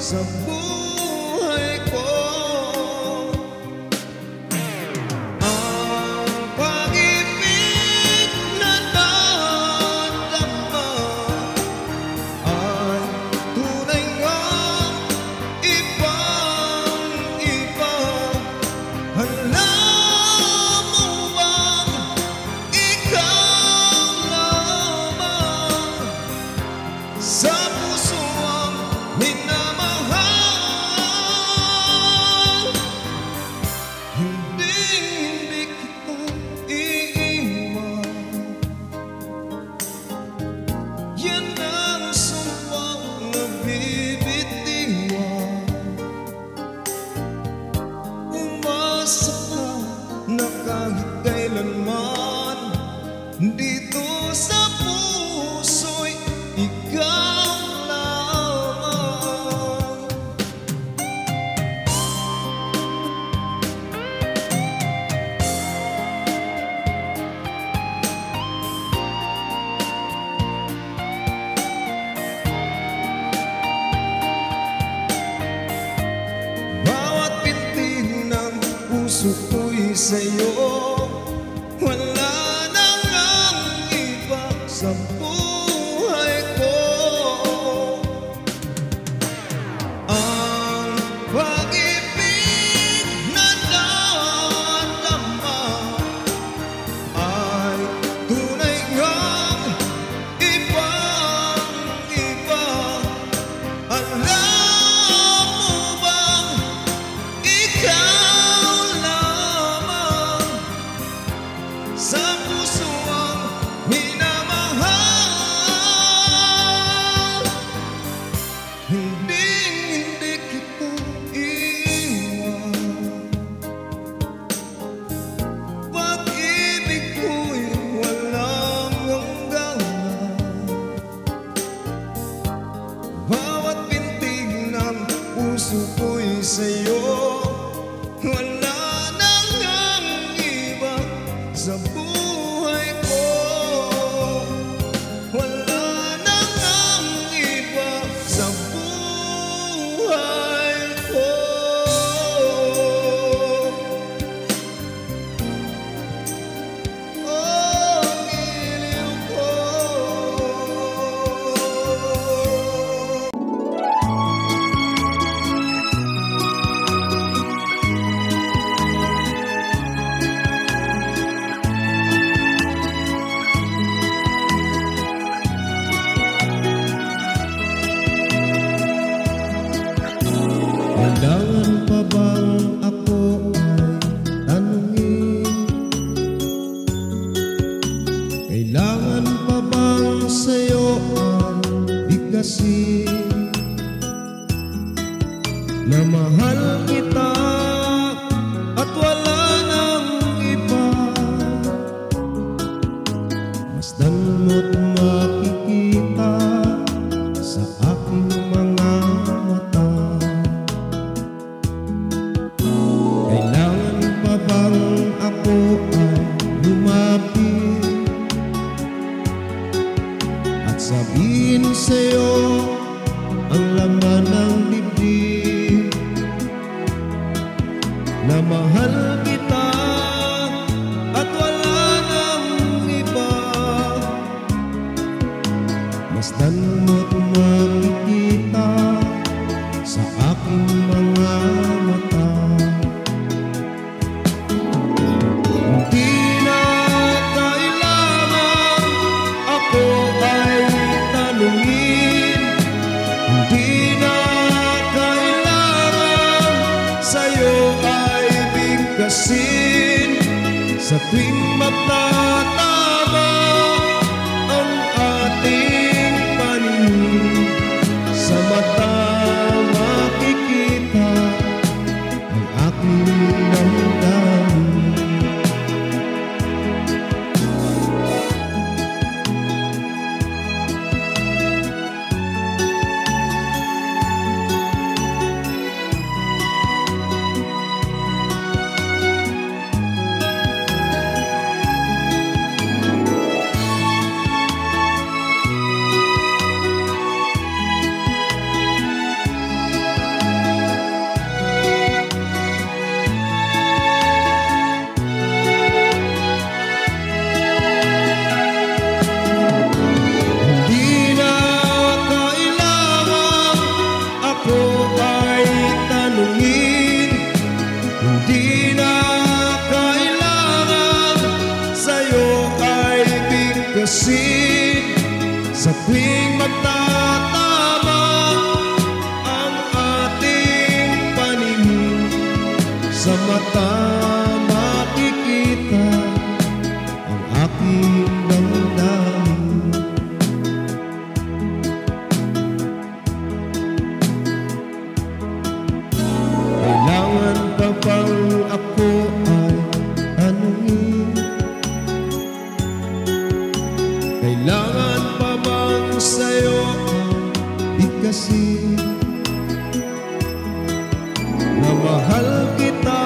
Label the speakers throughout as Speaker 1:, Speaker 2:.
Speaker 1: sa buhay ko. Ang pag-ibig na nadarama ay tunay ngang ibang-iba. Alam mo bang ikaw lamang sa puso ang minamahal? Hindi kita iiwan. Yan ang sumpang nabibitiwan. Umasa ka na kahit kailanman dito sa puso'y ikaw lamang. Bawat pintig ng puso ko'y sa'yo. Wala nang ang iba sa buhay ko. Ang pag-ibig na nadarama ay tunay ngang ibang-iba. Alam mo bang ikaw lamang sa puso ang minamahal? Hindi kita iiwan. Pag-ibig ko'y walang hangganan. Bawat pintig ng puso ko'y sa'yo. Wala nang ang iba sa buhay ko. Wala nang ang iba sa buhay ko. Oh, giliw ko. Kailangan pa bang ako ay tanungin? Kailangan pa bang sa'yo ang bigkasin na mahal kita at wala nang iba? Masdan mo't makikita sa aking mga mata. Kailangan pa bang ako ay lumapit at sabihin sa'yo ang laman ng dibdib na mahal kita at wala nang iba? Masdan mo't makikita sa aking mga mata. Hindi na kailangan ako ay tanungin. Hindi na kailangan sa'yo ay bigkasin. Sa tuwing magtatama ang ating paningin, sa mata makikita ang aking damdamin. sa mata makikita ang aking damdamin. Kailangan pa bang ako ay tanungin? Kailangan pa bang sa'yo ang bigkasin na mahal kita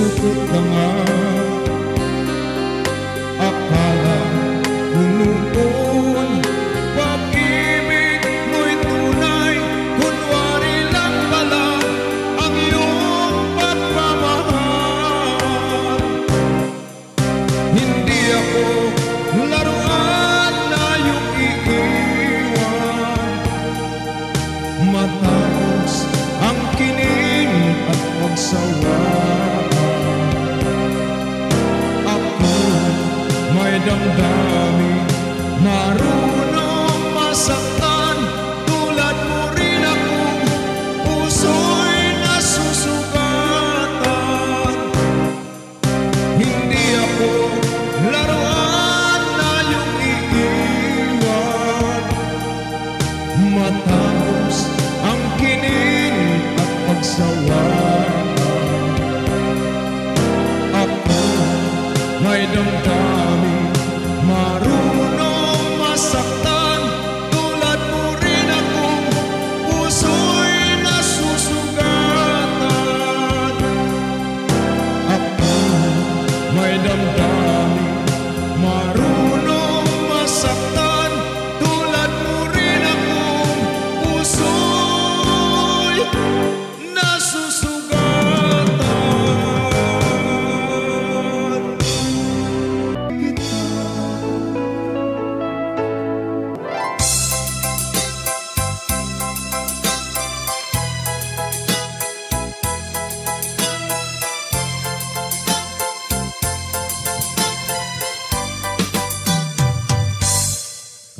Speaker 1: sukot na nga. Akala ko noon pag-ibig mo'y tunay, kunwari lang pala ang iyong pagmamahal. Hindi ako laruan na iyong iiwan, matapos ang kinin at pagsawaan. Ako may damdamin, marunong masaktan, tulad mo rin akong puso'y nasusugatan. Hindi ako laruan na iyong iiwan, matapos ang kinin at pagsawaan. Ako may damdamin, marunong masaktan, tulad mo rin akong puso'y nasusugatan. Ako may damdamin, marunong masaktan, tulad mo rin akong puso'y nasusugatan.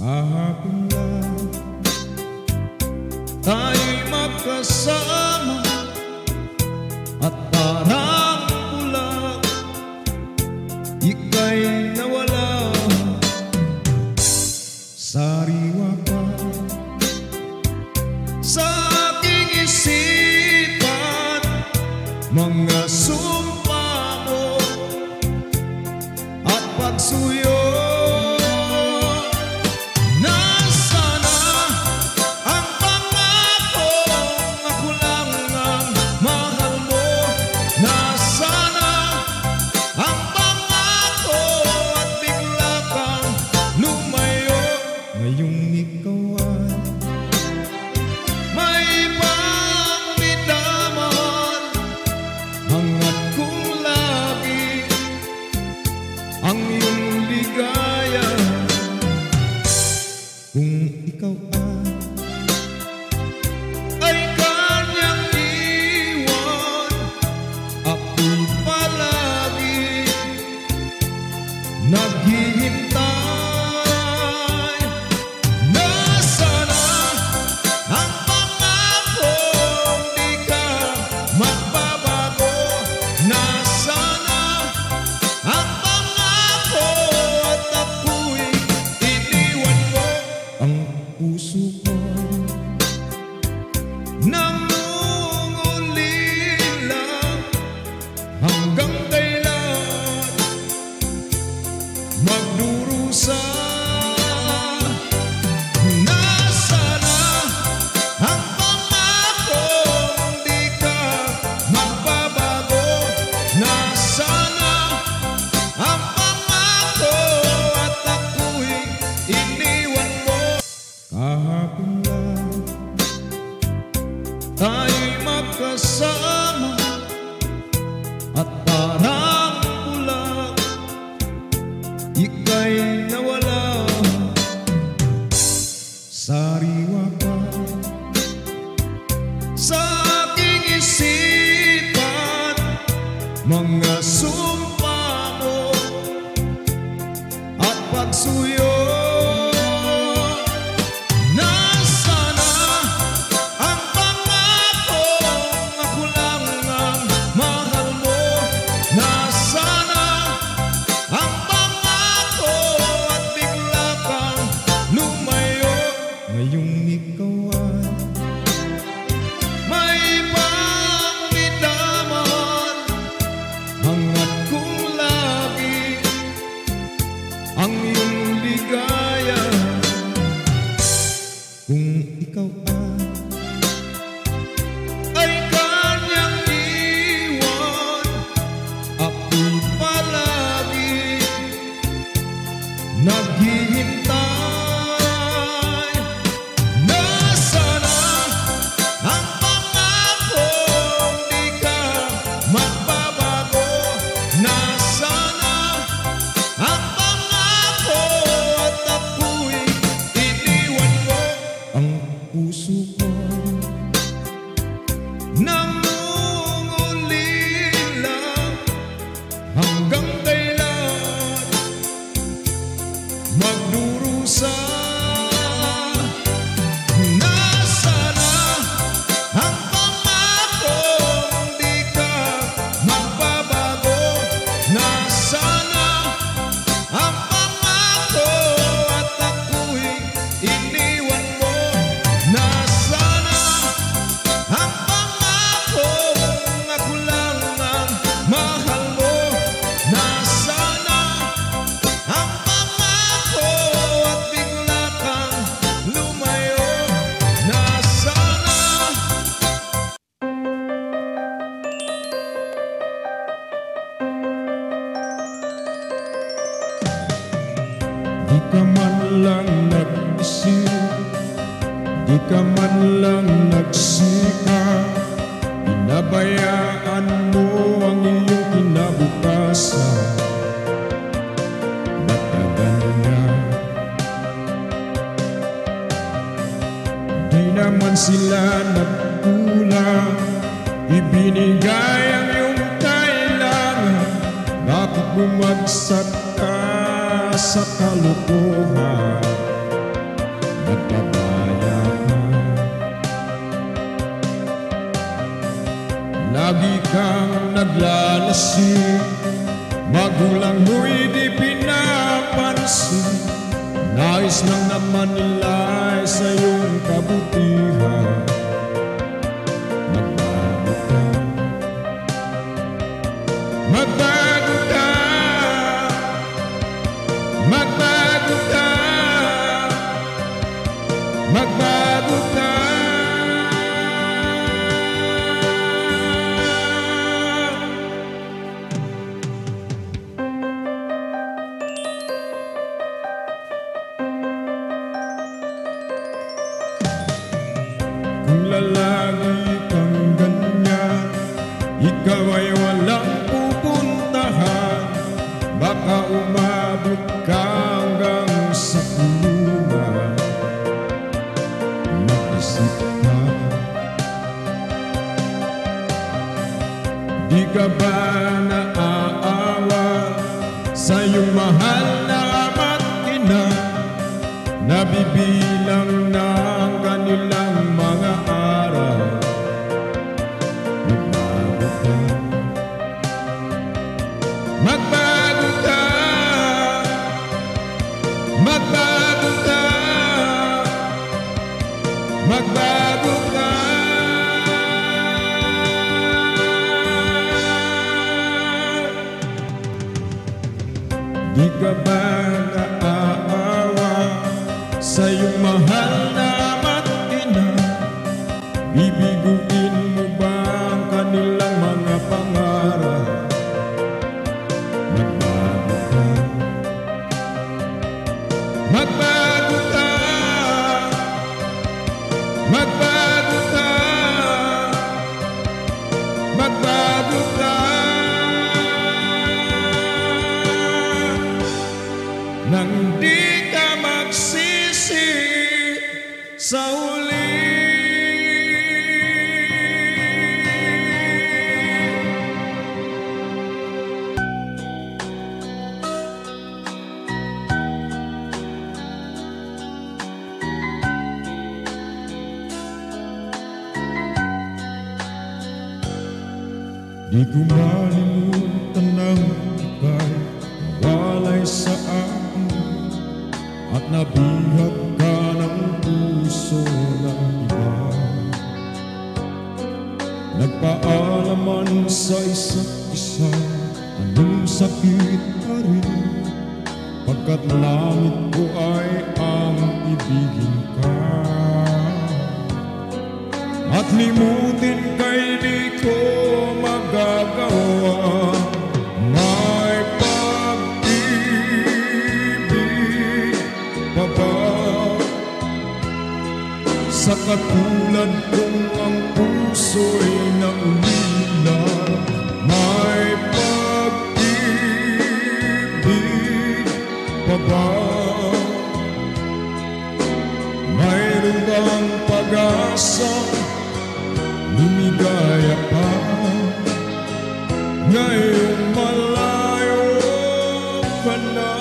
Speaker 1: Kahapon lang tayo'y magkasama, at parang pula ika'y nawala. Sariwa pa sa aking isipan mga sumpa mo at pagsuyo. Ngayong ikaw ay may pangmidaman, hangat kong lagi ang iyong ligaya. Kung ikaw ay kanyang iwan, ako'y palagi naghihintay. Puso ko nangungulila, hanggang kailan magdurusa. Nasana ang pangakong di ka magbabago. Nasana ang pangako at ako'y iniwan mo. Kahapon lang tayo'y magkasama, at parang pula ika'y nawala. Sariwa pa sa aking isipan mga sumpa mo at pagsuyo. Ngayong ikaw ay may pangmidaman, hangat kong lagi ang iyong ligaya. Di ka man lang nag-isip, di ka man lang nagsikap, pinabayaan mo ang iyong kinabukasan. Ba't ka ganyan? Di naman sila nagkulang, ibinigay ang iyong kailangan. Bakit bumagsak ka sa kalokohan? Nagpabaya ka, lagi kang naglalasing, magulang mo'y di pinapansin. Nais lang naman nila sa iyong kabutihan. Magbago ka, magbago ka, magbago ka, magbago ka. Kung lalagi kang ganyan, ikaw ay walang pupuntahan. Baka umabot ka hanggang sa kulungan. Mag-isip ka, di ka ba naaawa sa iyong mahal na ama't ina? Nabibilang na ang kanilang mga araw. Magbago ka, magbago ka, magbago ka, magbago ka. Di ka ba naaawa sa iyong mahal na ama't ina? Bibiguin mo ba ang kanilang mga pangarap? Magbago ka, magbago ka, magbago ka, magbago ka. Nang di ka magsisi sa huli. Di ko malimutan ng ika'y nawalay sa akin, at nabihag ka ng puso ng iba. Nagpaalaman sa isa't isa, anong sakit ka rin, pagkat langit ko ay ang ibigin ka. At limutin ka'y di ko magagawa. May pag-ibig pa ba sa katulad kong ang puso'y naulila? May pag-ibig pa ba? Mayroon bang pag-asa? Lumigaya pa ngayong malayo ka na.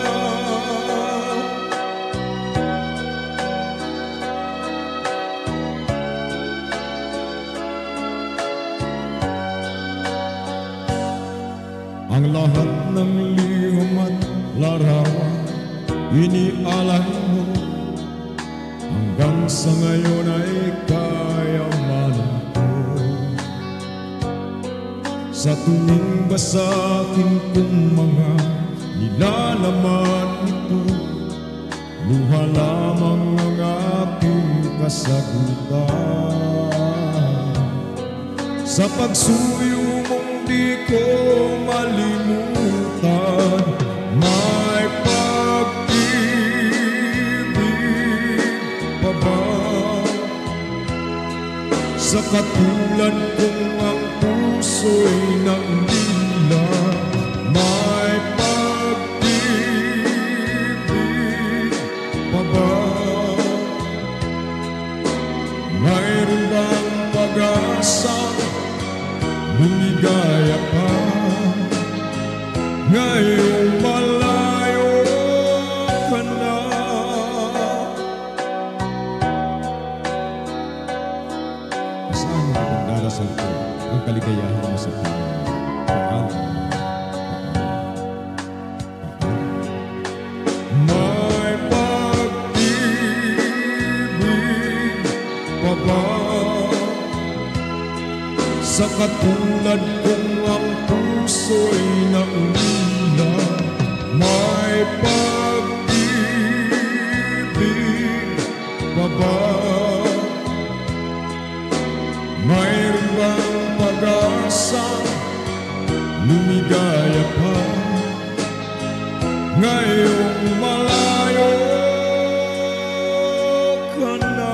Speaker 1: Ang lahat ng liham at larawan inialay mo, hanggang sa ngayon ay kayamanan ko. Sa tuwing basahin kong mga nilalaman nito, luha lamang ang aking kasagutan. Sa pagsuyo mong di ko malimutan, may pag-ibig katulad kong ang puso'y naulila. May pag-ibig pa ba? Mayroon bang pag-asa? Lumigaya pa ngayong malayo ka na. Saan mo kung darasal ko ang kaligayahan mo sa Panginoon? May pag-ibig pa ba sa katulad kong ang puso'y naulila? May pag-ibig pa ba? Mayroon bang pag-asa? Lumigaya pa ngayong malayo ka na.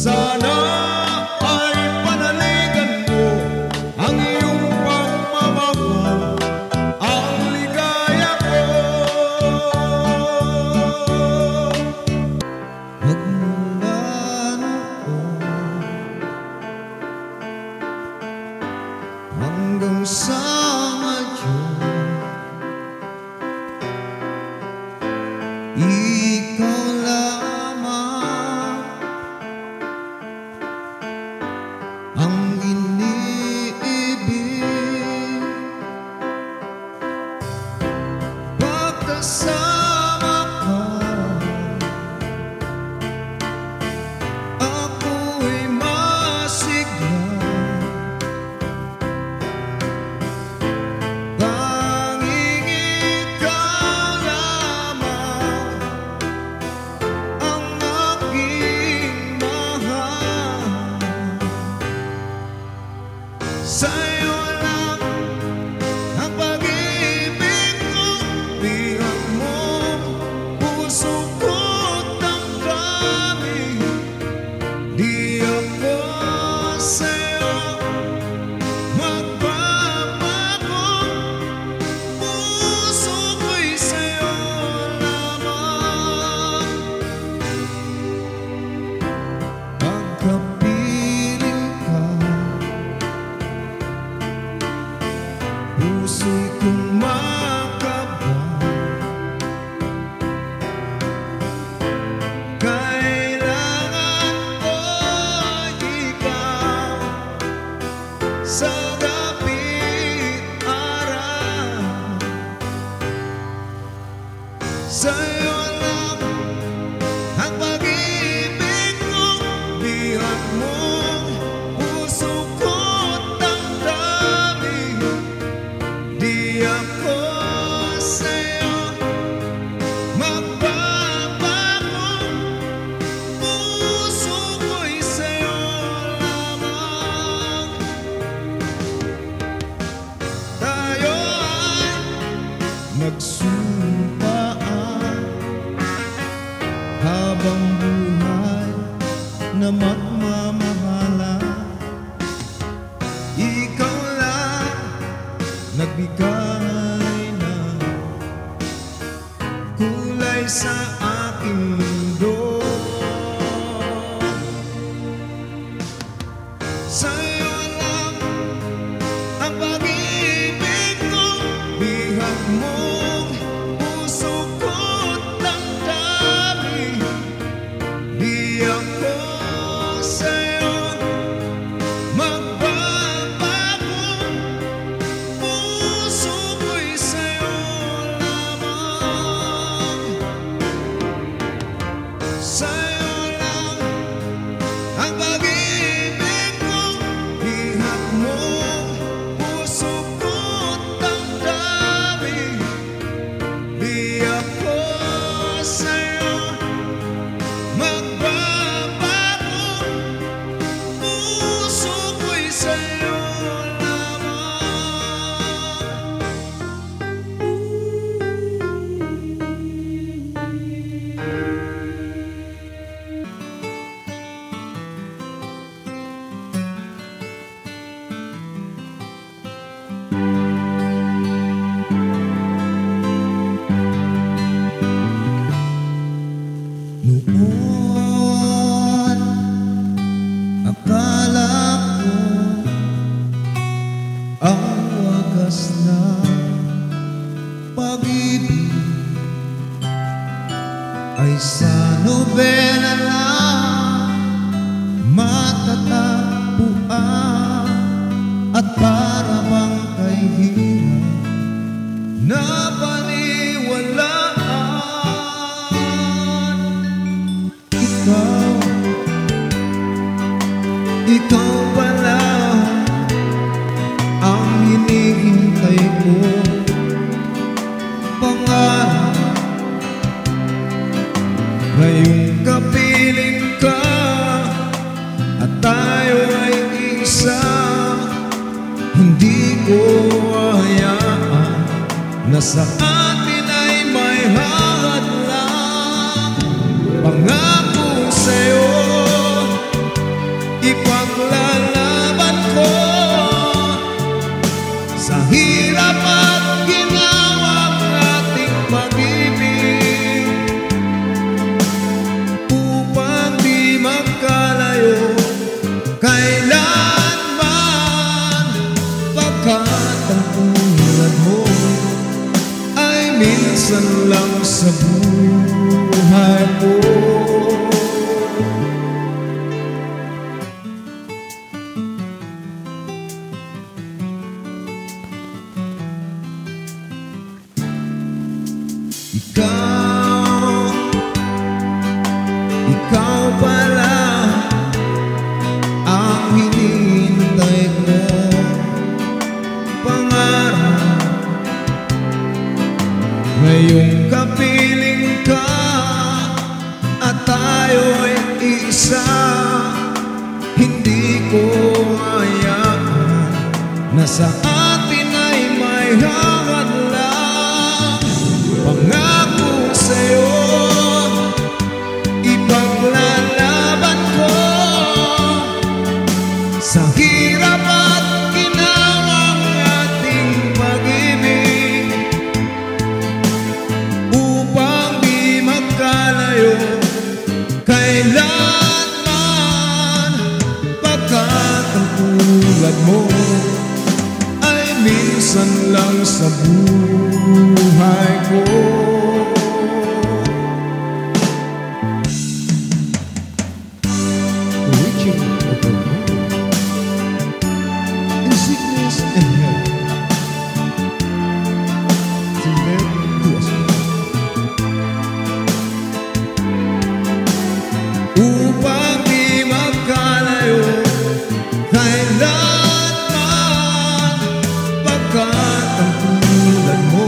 Speaker 2: Sa
Speaker 1: Di ako sa'yo magbabago, puso ko'y sa'yo lamang. Pagkapiling ka, puso'y kumakaba. Kailangan ko ikaw sa gabi't araw. Sa'yo lang ang pag-ibig ko, bihag mong puso ko't damdamin. Di ako sa'yo magbabago, puso ko'y sa'yo lamang. Tayo ay nagsumpaan habang buhay na magmamahalan. Ikaw lang nagbigay ng kulay sa aking mundo. Sa'yo lang ang pag-ibig ko, bihag mong puso ko't damdamin. Di ako sa'yo magbabago, puso ko'y sa'yo lamang. Sa'yo lang ang pag-ibig ko, bihag mong puso ko't damdamin. Di ako sa'yo magbabago, puso ko'y sa'yo lamang. Noon, akala ko ang wagas na pag-ibig ay sa nobela lang matatagpuan, at para bang kay hirap na paniwalaan. Ikaw pala ang hinihintay ko, pangarap. Ngayong kapiling ka at tayo ay isa, hindi ko hayaan na sa atin ay may hadlang. Pangako sa'yo, ipaglalaban ko sa hirap at ginawang ating pag-ibig, upang di magkalayo kailanman. Pagkat ang tulad mo ay minsan lang sa buhay ko. Ikaw pala ang hinihintay ko, pangarap. Ngayong kapiling ka at tayo'y isa, hindi ko hayaan na sa atin ay may hadlang. Pangako sa'yo, ipaglalaban ko sa buhay ko. Reaching over in sickness and health, to men who was upang di magkalayo kailanman, pagkat ang tulad mo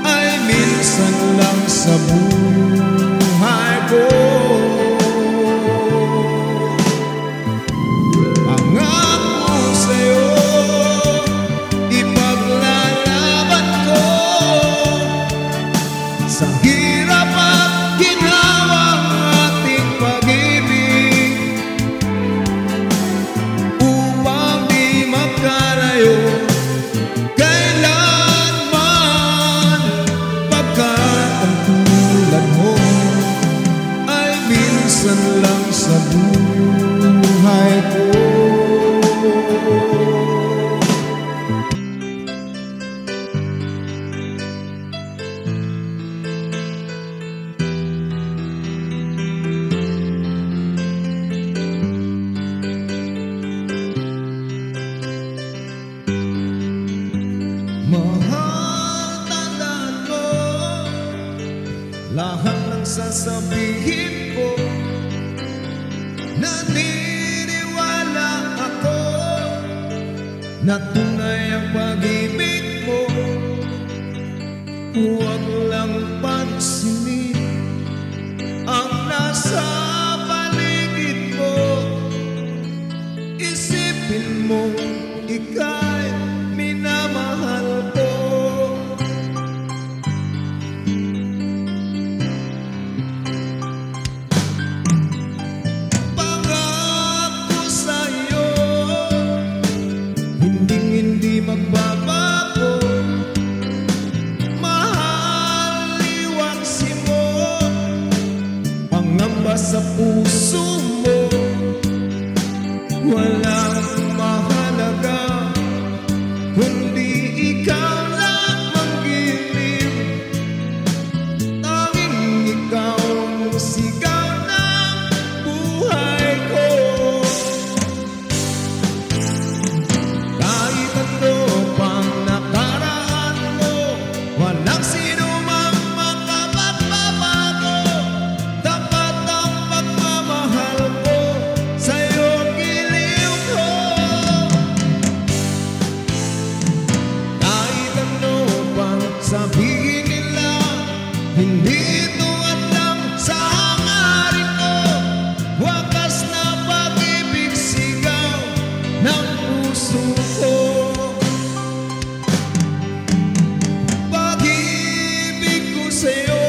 Speaker 1: ay minsan lang sa buhay ko. Pangako sa'yo, ipaglalaban ko sa hirap at ginhawang ating pag-ibig, upang di magkalayo kailanman, pagkat ang tulad mo ay minsan lang sa buhay ko. Mahal, tandaan mo, lahat ng sasabihin ko, naniniwala ako na tunay ang pag-ibig mo. Huwag lang pansinin ang nasa paligid mo, isipin mo ika'y minamahal ko. Pangako sa'yo, hindi magbabago. Mahal, iwaksi mo, pangamba sa puso mo. Walang mahalaga kundi ikaw lang manggilim, tanging ikaw ang sigaw ng buhay ko. Kahit ano pang nakaraan mo, walang sino mang makapagbabago. Dapat ang pagmamahal ko sa'yo giliw ko. Kahit ano pang sabihin nila, hindi ito alam sa hangarin ko. Wakas na pag-ibig, sigaw ng puso ko. Pag-ibig ko sa'yo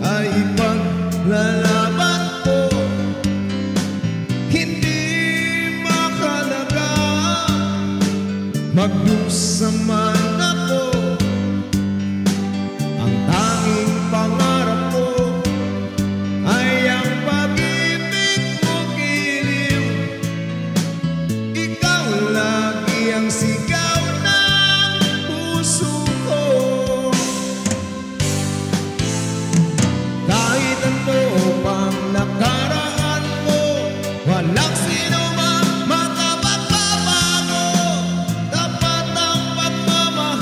Speaker 1: ay ipaglalaban ko, hindi makalaga magdusa man ako. Ang tanging pangarap ko ay ang pag-ibig mo giliw, ikaw lagi ang sigaw ng puso ko. Kahit ano pang nakaraan mo, walang sino mang makapagbabago. Dapat ang pagmamahal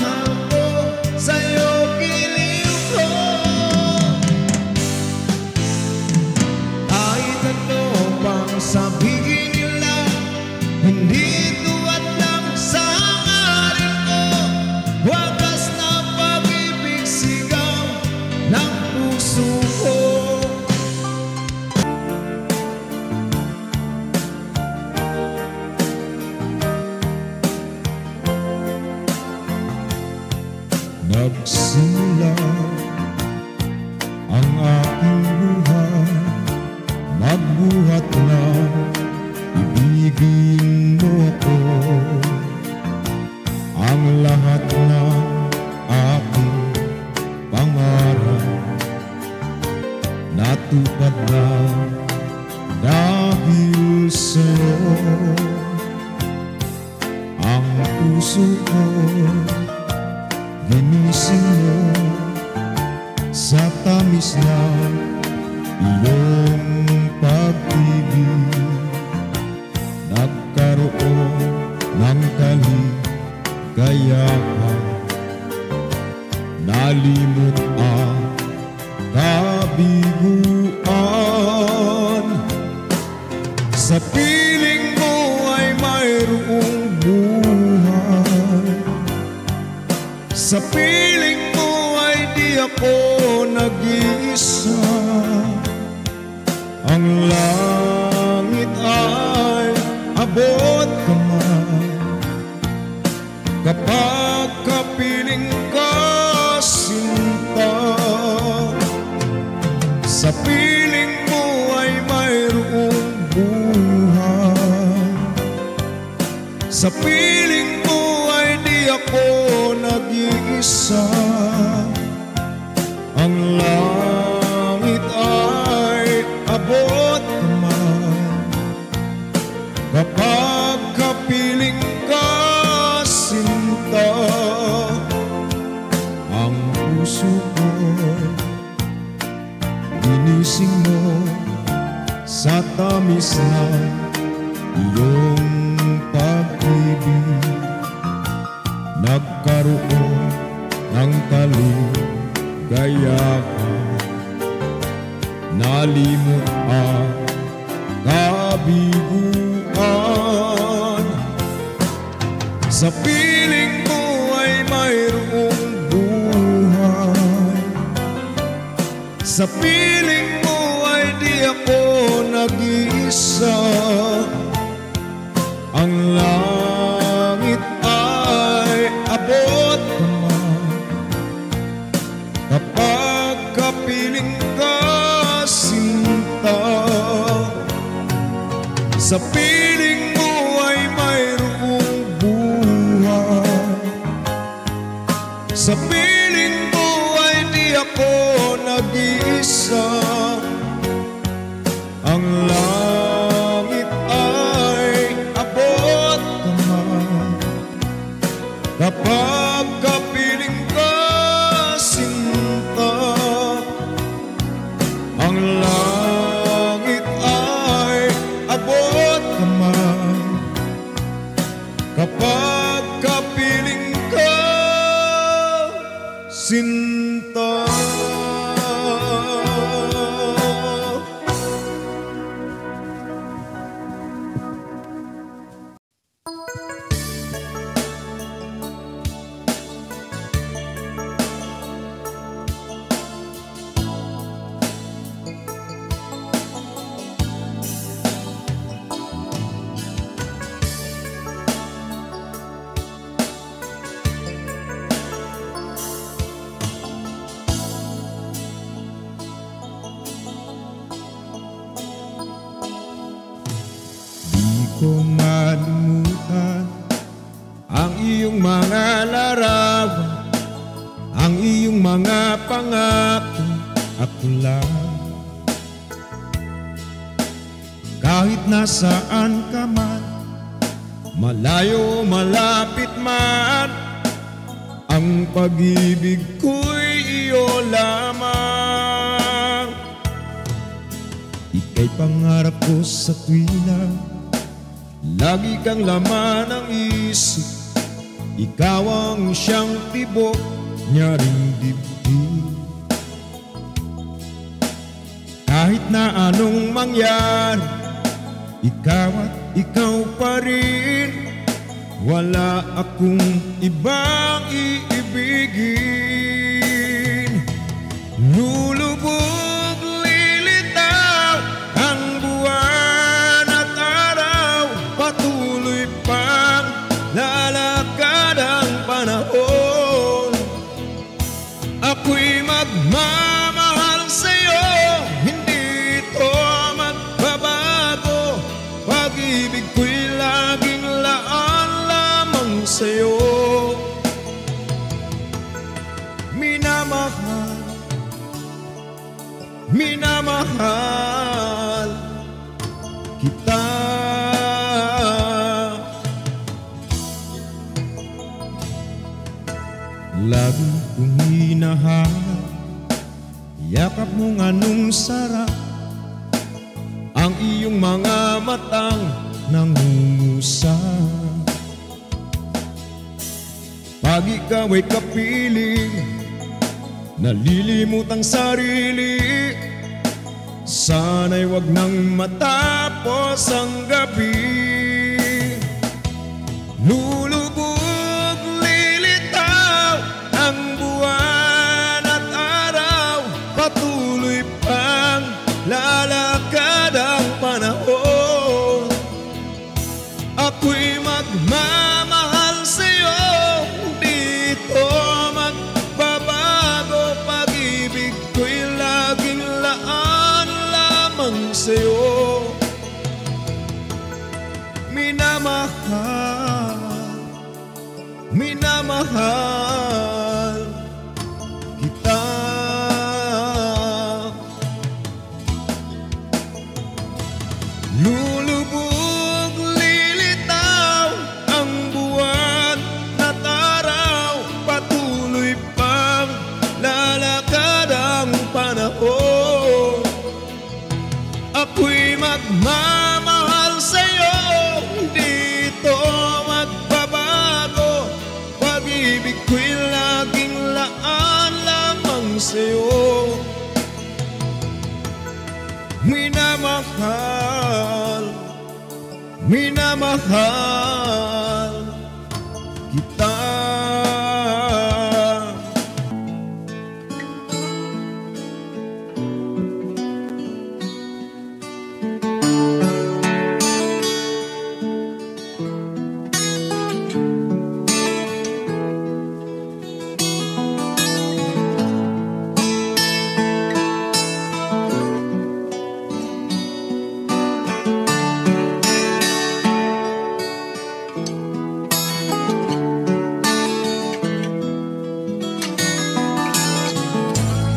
Speaker 1: nag-iisa. Ang langit ay abot kamay kapag kapiling ka, sinta. Sa piling mo ay mayroong buhay, sa piling mo ay di ako nag-iisa. Ang langit ay abot kamay kapag kapiling ka, sinta. Ang puso ko'y ginising mo sa tamis na iyong pag-ibig. Nagkaroon ng kaligayahan, nalimot ang kabiguan. Sa piling mo ay mayroong buhay, sa piling mo ay di ako nag-iisa. Ang langit ay abot kamay kapag kapiling ka, sinta. Sa piling mo ay mayroong buhay, sa piling mo ay di ako nag-iisa. Ang langit ay abot kamay kapag kapiling ka, sinta. Ang langit ay abot kamay kapag kapiling ka, sinta. Ko malimutan ang iyong mga larawan, ang iyong mga pangako, ako lang. Kahit nasaan ka man, malayo malapit man, ang pag-ibig ko'y iyo lamang. Ika'y pangarap ko sa tuwina, lagi kang laman ng isip. Ikaw ang siyang tibok niya ring dibdib. Kahit na anong mangyari, ikaw at ikaw pa rin. Wala akong ibang iibigin. Lulubog, lilitaw ang buwan at araw, patuloy pang lalakad ang panahon. Ako'y magmamahal sa'yo, hindi ito magbabago. Pag-ibig ko'y laging laan lamang sa'yo. Minamahal, minamahal kita. Lagi kong hinahanap yakap mong anong sarap, ang iyong mga matang nangungusap. Pag ikaw ay kapiling, nalilimot ang sarili. Sana'y wag nang matapos ang gabi. Lulubog, lilitaw ang buwan at araw, patuloy minamahal, minamahal kita. Lulubog, lilitaw ang buwan at araw, patuloy pang lalakad ang panahon. Ako'y magmamahal sa'yo, hindi ito magbabago. Pag-ibig ko'y laging laan lamang sa'yo. Minamahal, minamahal kita.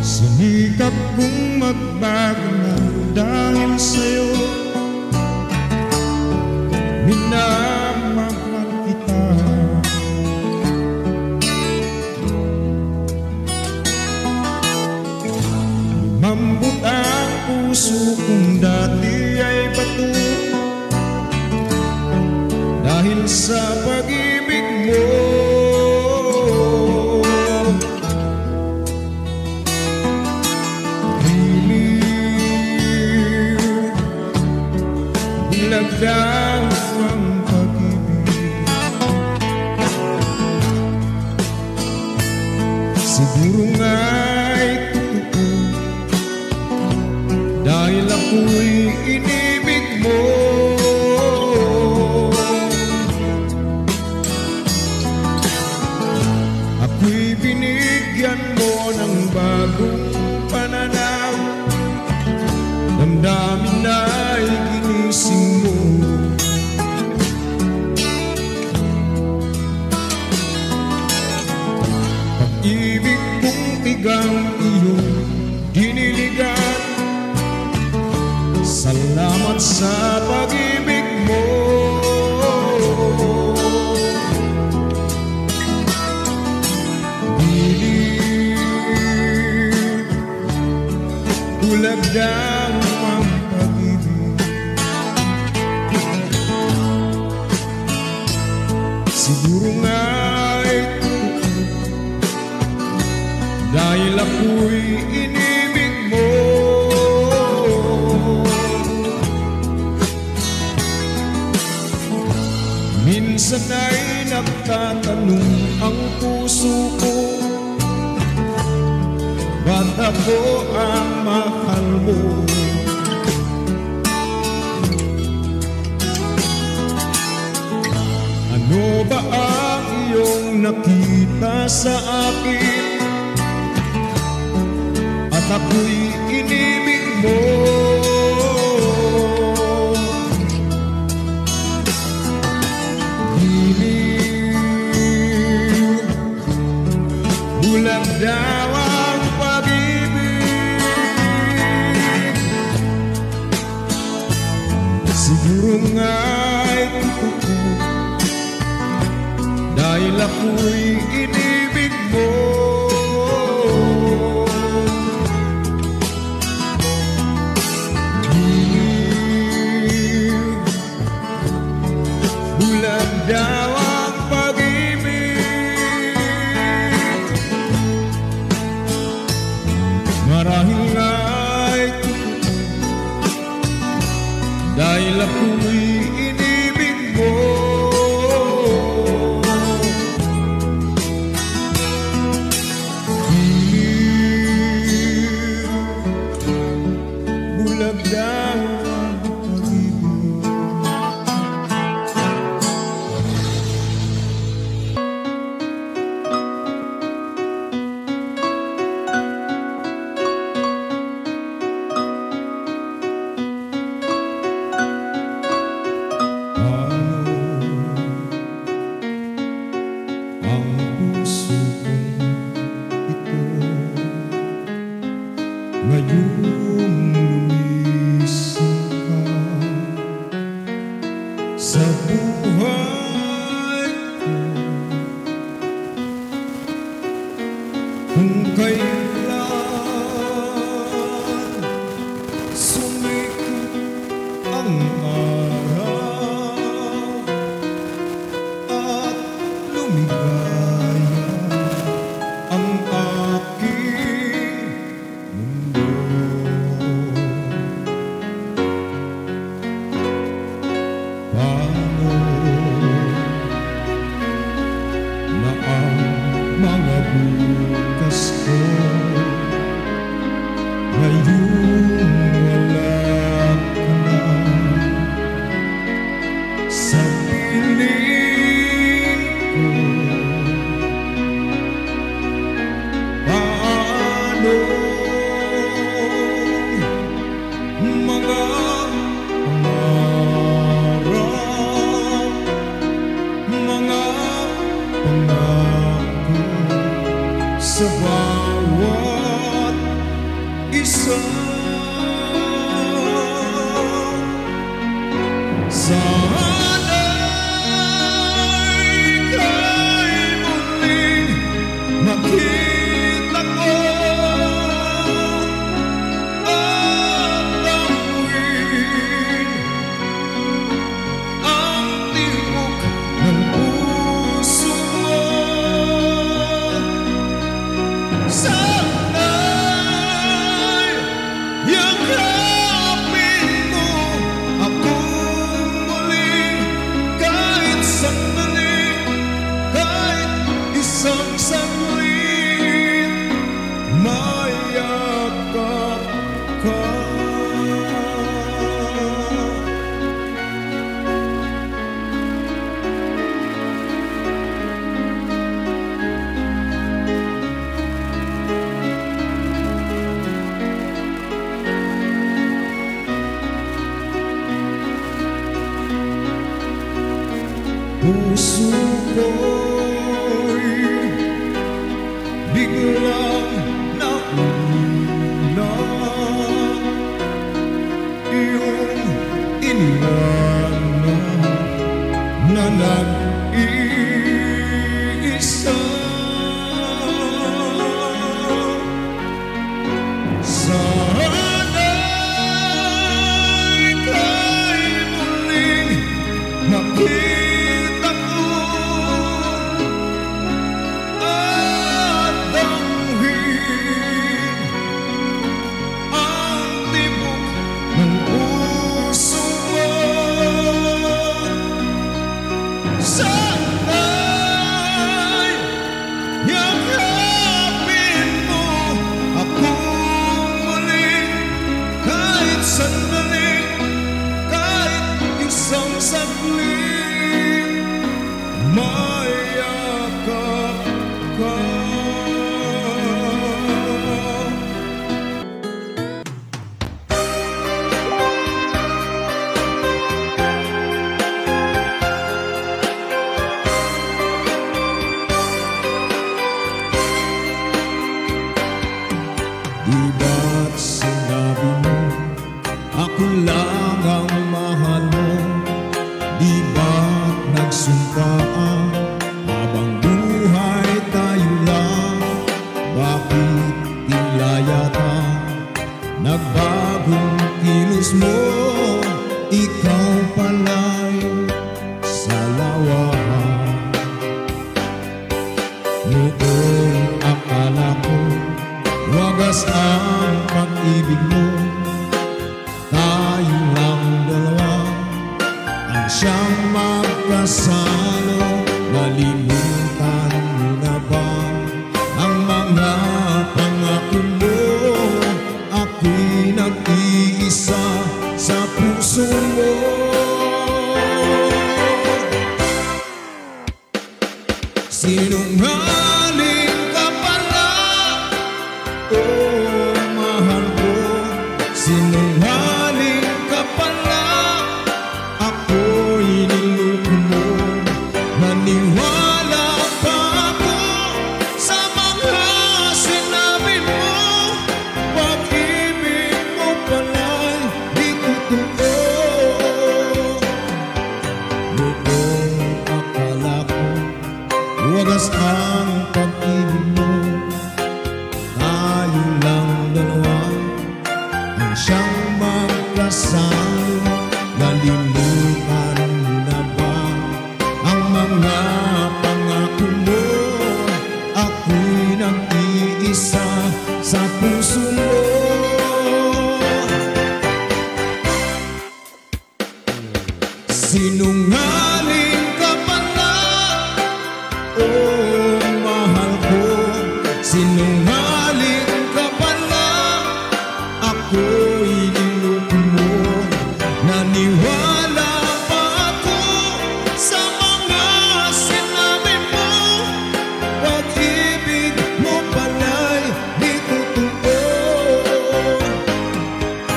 Speaker 1: Sinikap kong magbago na dahil sa'yo, minamahal kita. Lumambot ang puso kong dati ay bato, dahil sa pag-ibig mo. Bilagdaw ang pag-ibig, siguro nga'y totoo, dahil ako'y inibig mo. Ako'y binigyan mo ng bagong pananaw, damdamin na'y ginising mo. Pag-ibig kong tigang iyong diniligan, salamat sa pag-ibig mo. Dilim, bulag daw ang pag-ibig, siguro nga'y totoo, dahil ako'y inibig mo. Minsan ay nagtatanong ang puso ko, ba't ako ang mahal mo? Ano ba ang iyong nakita sa akin, at ako'y inibig mo? Dilim, bulag daw ang pag-ibig, siguro nga'y totoo, dahil ako'y inibig mo. Dilim, bulag daw ang pag-ibig, marahil nga'y totoo, dahil ako'y inibig mo. Bulag daw ang pag-ibig. sa buhay ko. Kung kailan sumikat ang araw at lumigaya ang aking mundo, paano na ang mga bukas ko ngayong wala ka na sa piling ko? Paano mga pangarap, mga pangako sa bawat isa? Sana'y ika'y muling makita ko at tanggapin ang tibok ng puso mo. Sana'y yakapin mo akong muli kahit sandali, kahit isang saglit, mayakap ka. Puso ko'y biglang naulan, iyong iniwanan na nag-iisa. Sana'y ika'y muling makita ko at damhin ang tibok ng puso mo. Sana'y yakapin mo akong muli kahit sandali, kahit isang saglit, mayakap ka. Di ba't sinabi mo ako lang ang mahal mo? Di ba't nagsumpaan habang buhay tayo lang? Bakit tila yata nagbagong kilos mo? Ikaw pala'y sa lawahan. Noong akala ko wagas ang pag-ibig mo, tayo lang dalawa ang siyang magkasalo. Nalimutan mo na ba ang mga pangako mo? Ako'y nag-iisa sa puso mo. Sinungaling ka pala, oh mahal ko. Sinungaling ka pala, ako'y niloko mo. Naniwala pa ako sa mga sinabi mo. Pag-ibig mo pala'y di totoo. wagas ang pag-ibig mo. Tayo lang dalawa ang siyang magkasama. Nalimutan mo na ba ang mga pangako mo? Ako'y nag-iisa sa puso mo. Sinungaling ka pala, oh mahal ko. Sinungaling ka pala, ako'y niloko mo. Naniwala pa ako sa mga sinabi mo. Pag-ibig mo pala'y di totoo.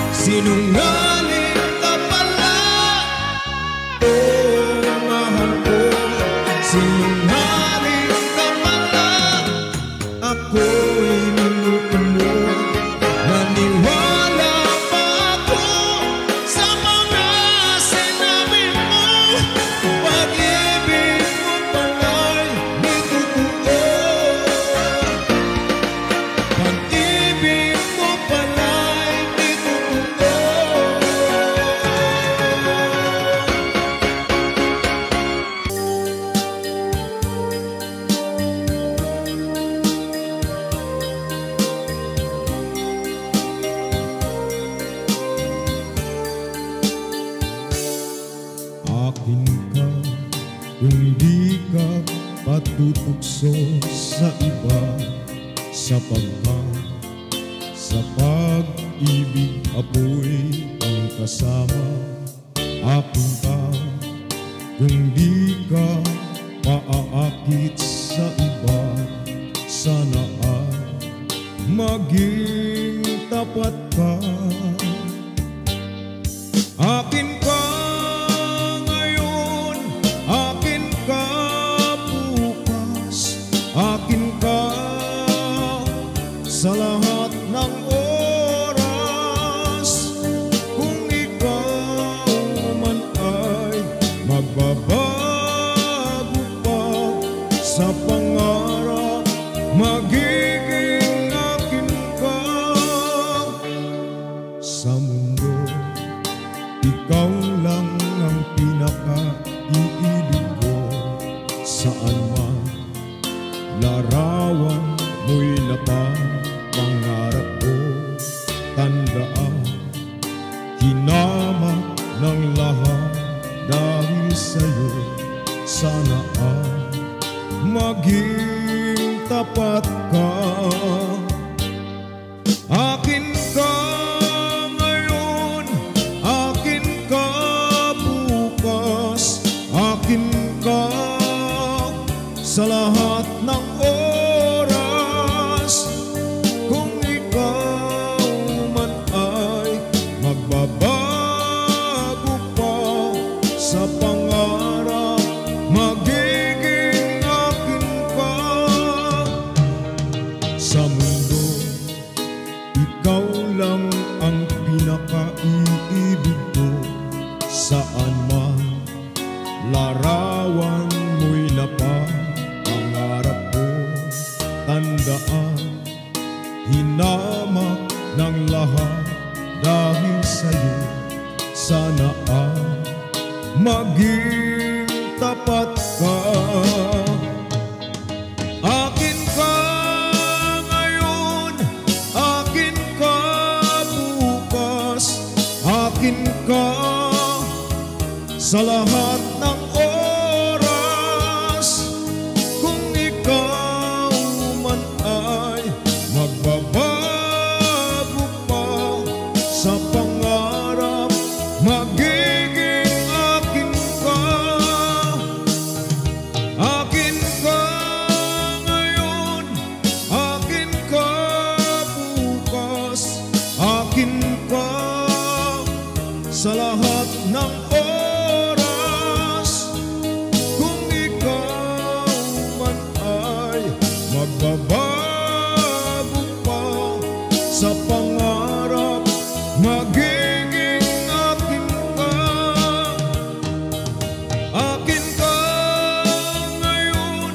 Speaker 1: Sinungaling ka pala, oh mahal ko. Sinungaling ka pala, ako'y niloko mo. Naniwala pa ako sa mga sinabi mo. Pag-ibig mo pala'y di totoo. Pag-ibig mo pala'y di totoo. Akin ka kung di ka patutukso sa iba, sapagkat sa pag-ibig ako'y ang kasama. Akin ka kung di ka paaakit sa iba, sana ay maging tapat ka. Akin ka ngayon, akin ka bukas, akin ka sa lahat ng oras. Kung ikaw man ay magbabago pa sa pangarap, magiging akin ka. Sa mundo, ikaw lang ang pinaka-iibig ko. Saan man larawan mo'y napapangarap ko. Tandaan, hinamak ng lahat dahil sa'yo. Sana ay maging tapat ka. Akin ka ngayon, akin ka bukas, akin ka sa lahat ng oras. Kung ikaw man ay magbabago pa sa pangarap, magiging akin ka. Sa mundo, ikaw lang ang pinaka-iibig ko. Saan man larawan mo'y napapangarap ko. Tandaan, hinamak ng lahat dahil sa'yo. Sana ay maging tapat ka. Akin ka ngayon, akin ka bukas, akin ka sa lahat ng oras. Kung ikaw man ay magbabago pa sa pangarap, magiging akin ka. Akin ka ngayon, akin ka bukas, akin ka sa lahat ng oras. Kung ikaw man ay magbabago pa sa pangarap, magiging akin ka. Akin ka ngayon,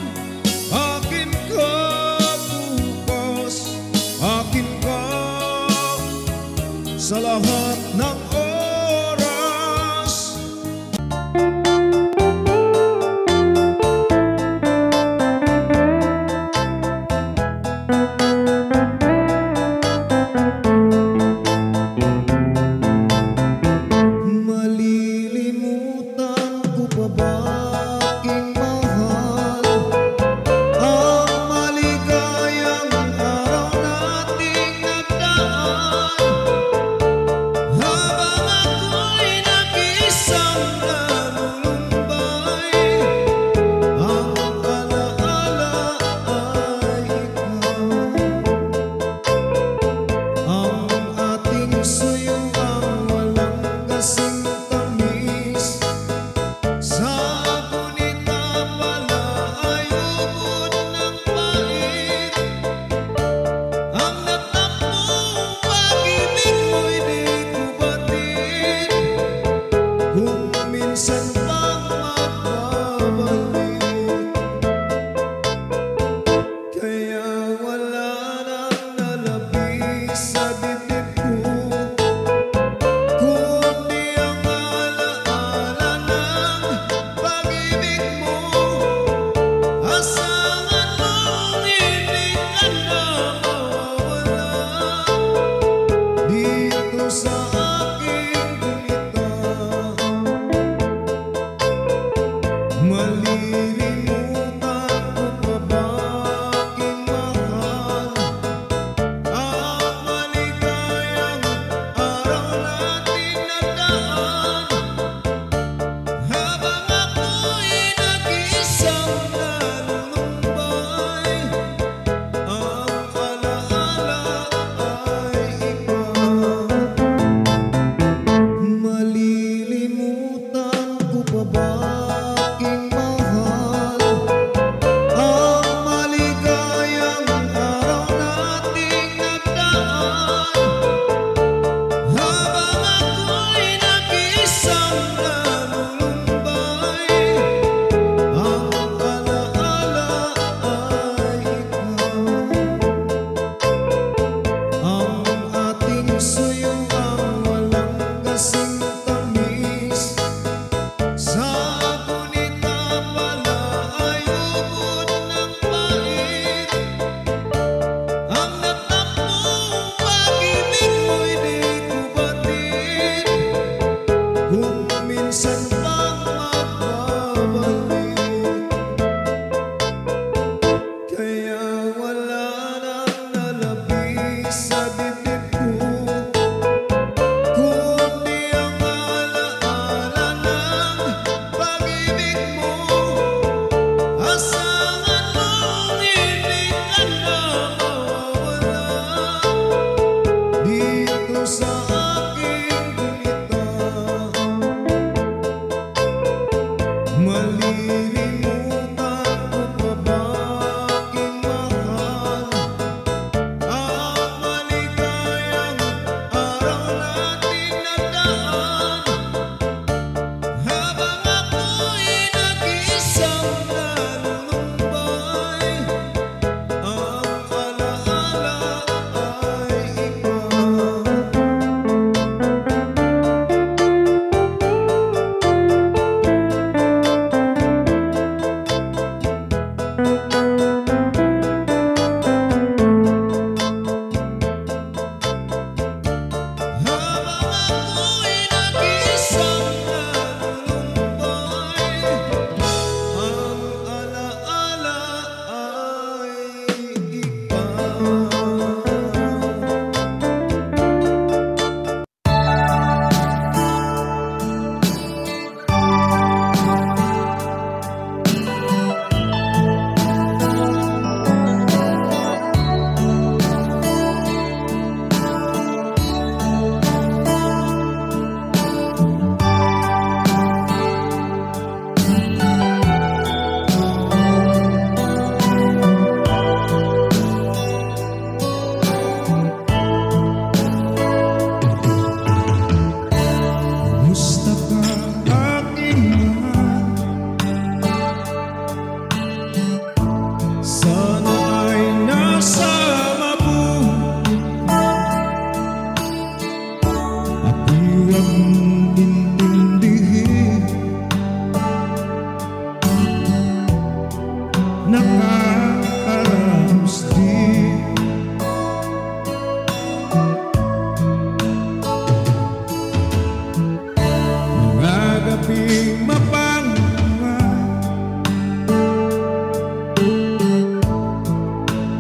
Speaker 1: aming mapanguha,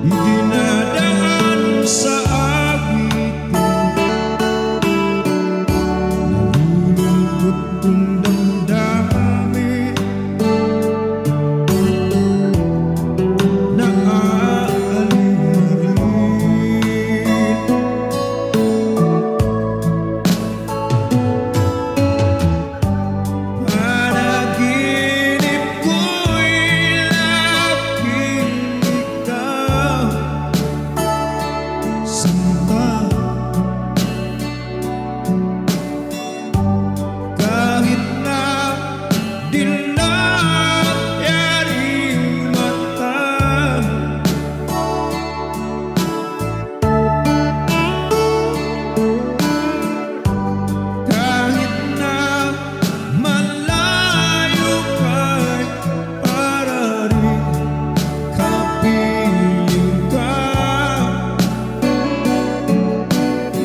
Speaker 1: idinadaan sa awitin, nalulungkot kong damdamin, naaaliririn. Panaginip ko'y laging ikaw, sinta, kahit na dilat yaring mata, kahit na malayo ka'y para rin kapiling ka,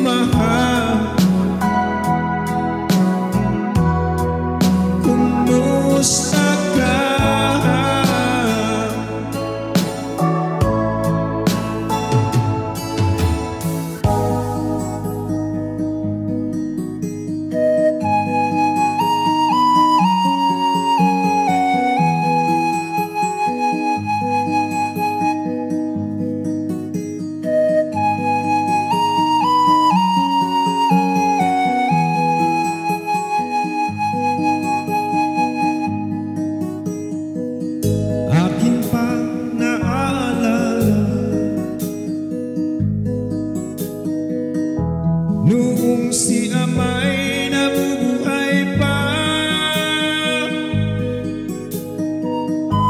Speaker 1: mahal. Kumusta ka? Akin pa naalala noong si ama'y nabubuhay pa,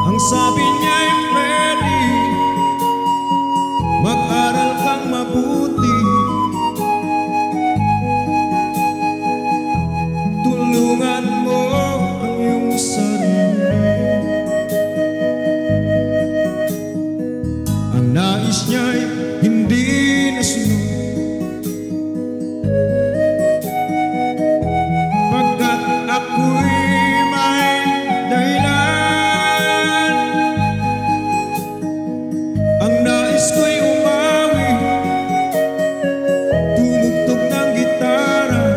Speaker 1: ang sabi niya'y Freddy, mag-aral kang mabuti, tulungan mo ang iyong sarili. Ang nais niya'y hindi nasunod, pagkat ako'y may dahilan. Ang nais ko'y umawi, tumugtog ng gitara,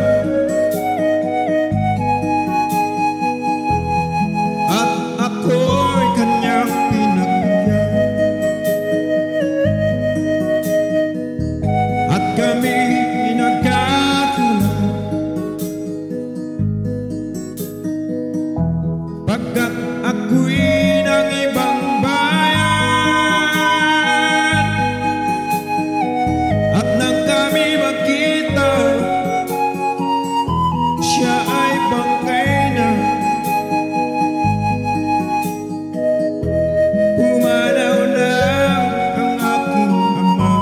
Speaker 1: at ako'y kanyang pinakinggan, at kami nagkatulad, pagkat ako'y ng ibang bayan, at nang kami magkita, siya ay bangkay na. Pumanaw na ang aking ama.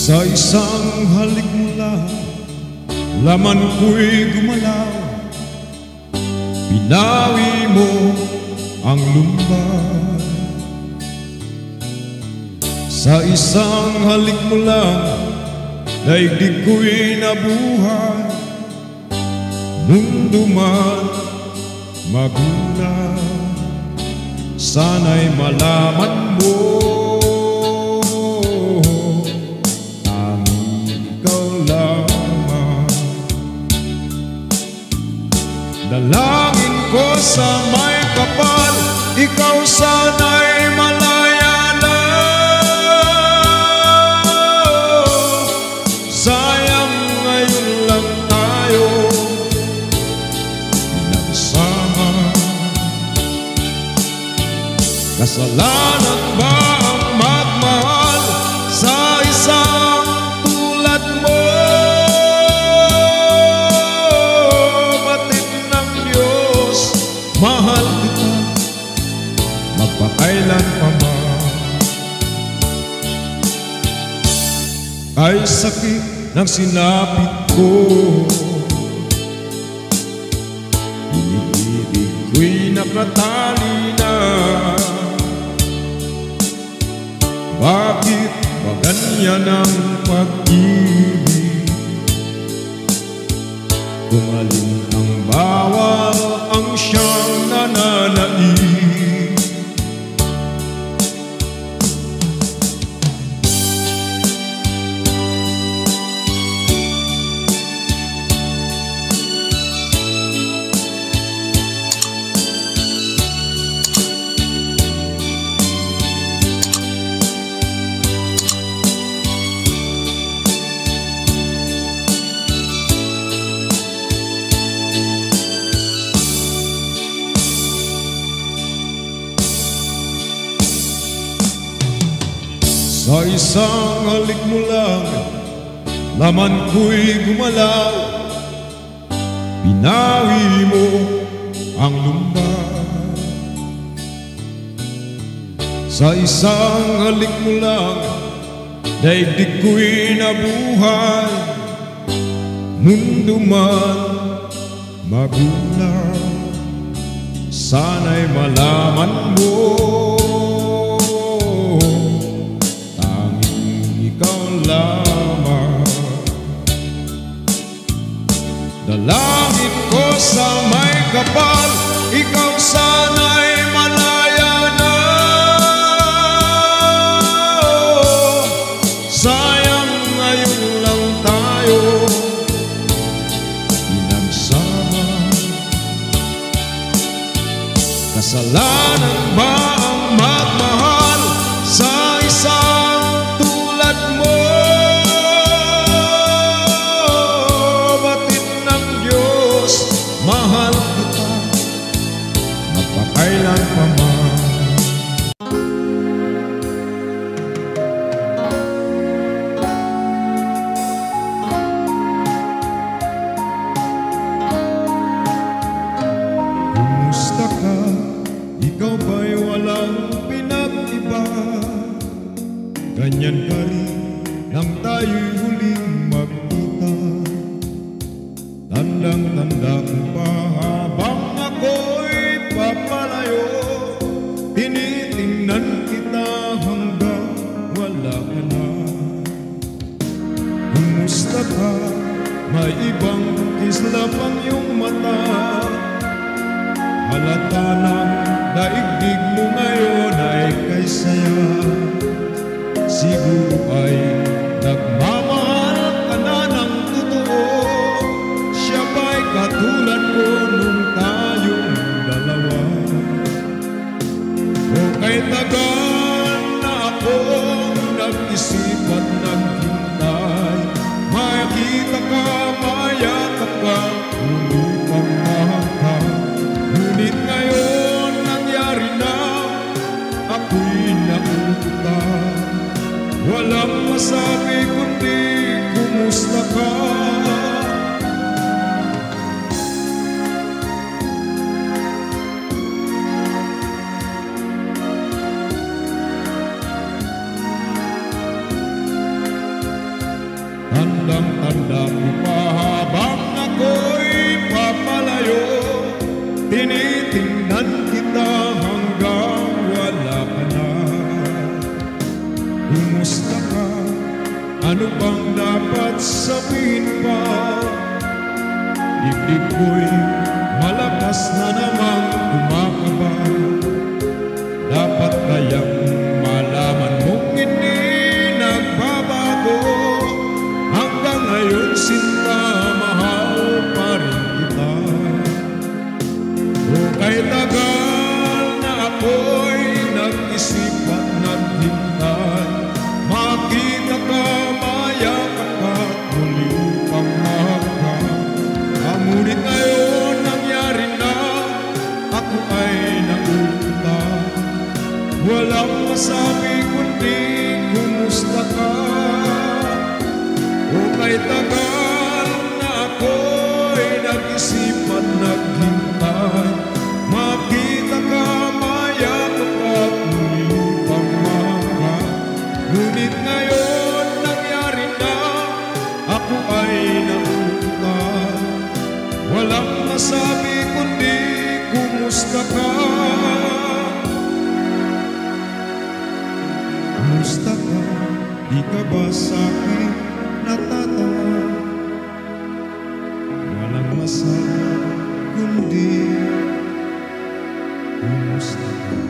Speaker 1: Sa isang halik mo lang, laman ko'y gumalaw, binawi mo ang lumbay. Sa isang halik mo lang, daigdig ko'y nabuhay, mundo man magulang. Sana'y malaman mo, dalangin ko sa may kapal, ikaw sana'y malaya na. Sayang ngayon lang tayo pinagsama. Kasalanan ba ang magmahal sa isang tulad mo? Batid ng Diyos kailan pa man. Ay sakit ng sinapit ko, iniibig ko'y nakatali na. Bakit ba ganyan ang pag-ibig? Kung alin ang bawal ang siyang nananaig. Sa isang halik mo lang, laman ko'y gumalaw. Binawi mo ang lumban. Sa isang halik mo lang, daigdig ko'y nabuhay. Mundo man magulang, sana'y malaman mo. Dalangin ko sa may kapal, ikaw sana'y malaya na. Sayang ngayon lang tayo pinagsama. Kasalanan ba ang magmahal sa isang tulad mo? Mahal kita, magpakailan pa man. Kumusta ka? Ikaw ba'y walang pinag-iba? Ganyan ka rin nang tayo'y huling magkita. Tandang-tanda ko pa habang ako'y papalayo, tinitingnan kita hanggang wala ka na. Kumusta ka? May ibang kislap ang iyong mata. Halata ng daigdig mo ngayon ay kay saya. Siguro ay nagmamahal ka na ng totoo. Katulad ko nung tayong dalawa. O kay tagal na akong nag-isip at naghintay, makita ka, mayakap ka, ngunit ang mahal. Ngunit ngayon nangyari na, ako'y nakutan. Walang masabi kundi kumusta ka. Tandang-tanda ko pa habang ako'y papalayo, tinitingnan kita hanggang wala ka na. Kumusta ka? Ano bang dapat sabihin pa? Dibdib ko'y malakas na namang kumakaba. Dapat kayang malaman mong hindi nagbabago. Hanggang ngayon sinta, mahal pa rin kita. O kay tagal na ako'y nag-isip at naghintay, makita ka, mayakap ka, muli pang mahal. Ngunit ngayon nangyari na, ako ay nakutan. Walang masabi kundi kumusta ka. O kay tagal na ako'y nag-isip at naghintay, makita ka, mayakap at muli Kumusta ka? Kumusta ka? Di ka ba sa'kin natatawa? Walang masama kundi kumusta ka?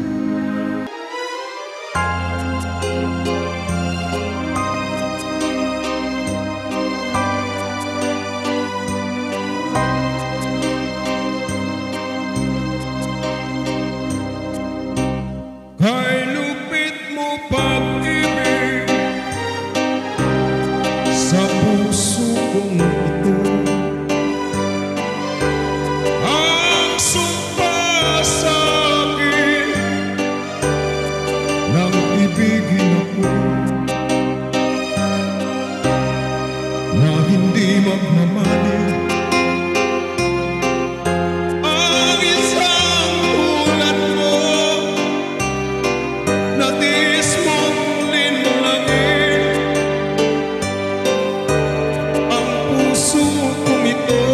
Speaker 1: Kay lupit mo pag-ibig sa puso kong ito, ang sumpa sa akin nang ibigin ako na hindi magmamalit. Ang isang tulad mo natiis mong linlangin ang puso kong ito.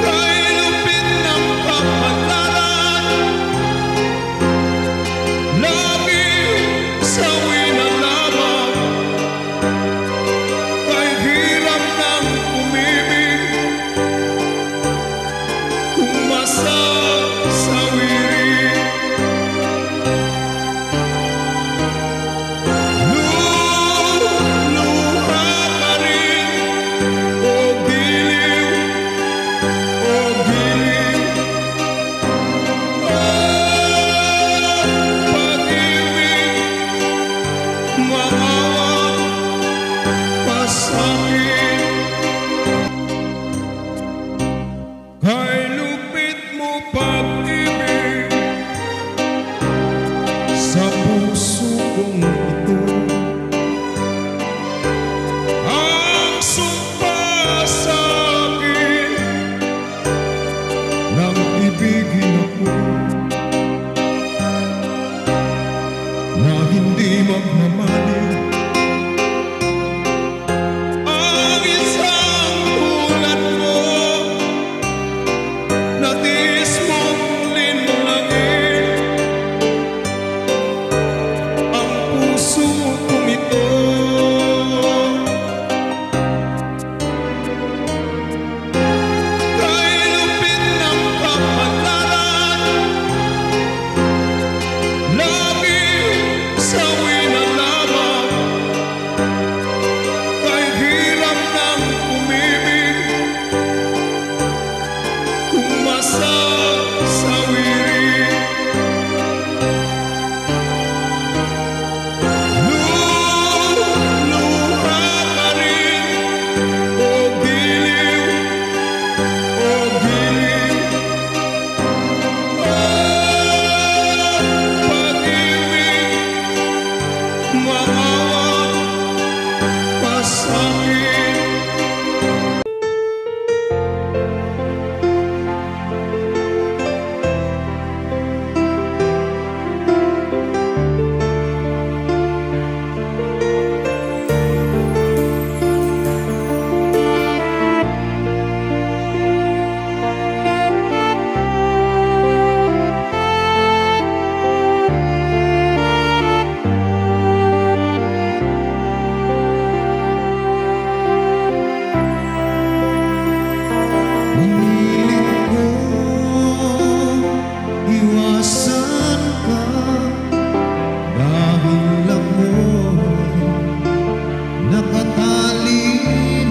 Speaker 1: Kay lupit ng kapalaran, laging sawi na lamang. Kay hirap ng umibig, kung masasawirin. Luha pa rin, o giliw, o giliw. Pag-ibig, maawa pa sa'kin. Kay lupit mo pag-ibig sa puso kong ito, ang sumpa sa akin nang ibigin ako na hindi magmamalit. Ang isang tulad mo natiis mong linlangin ang puso kong ito. Kay lupit ng kapalaran, laging sawi na lamang. Kay hirap ng umibig, kung masasawirin. Luha pa rin, o giliw, o giliw. Pag-ibig, maawa pa sa'kin. Pinilit ko iwasan ka dahil ako'y nakatali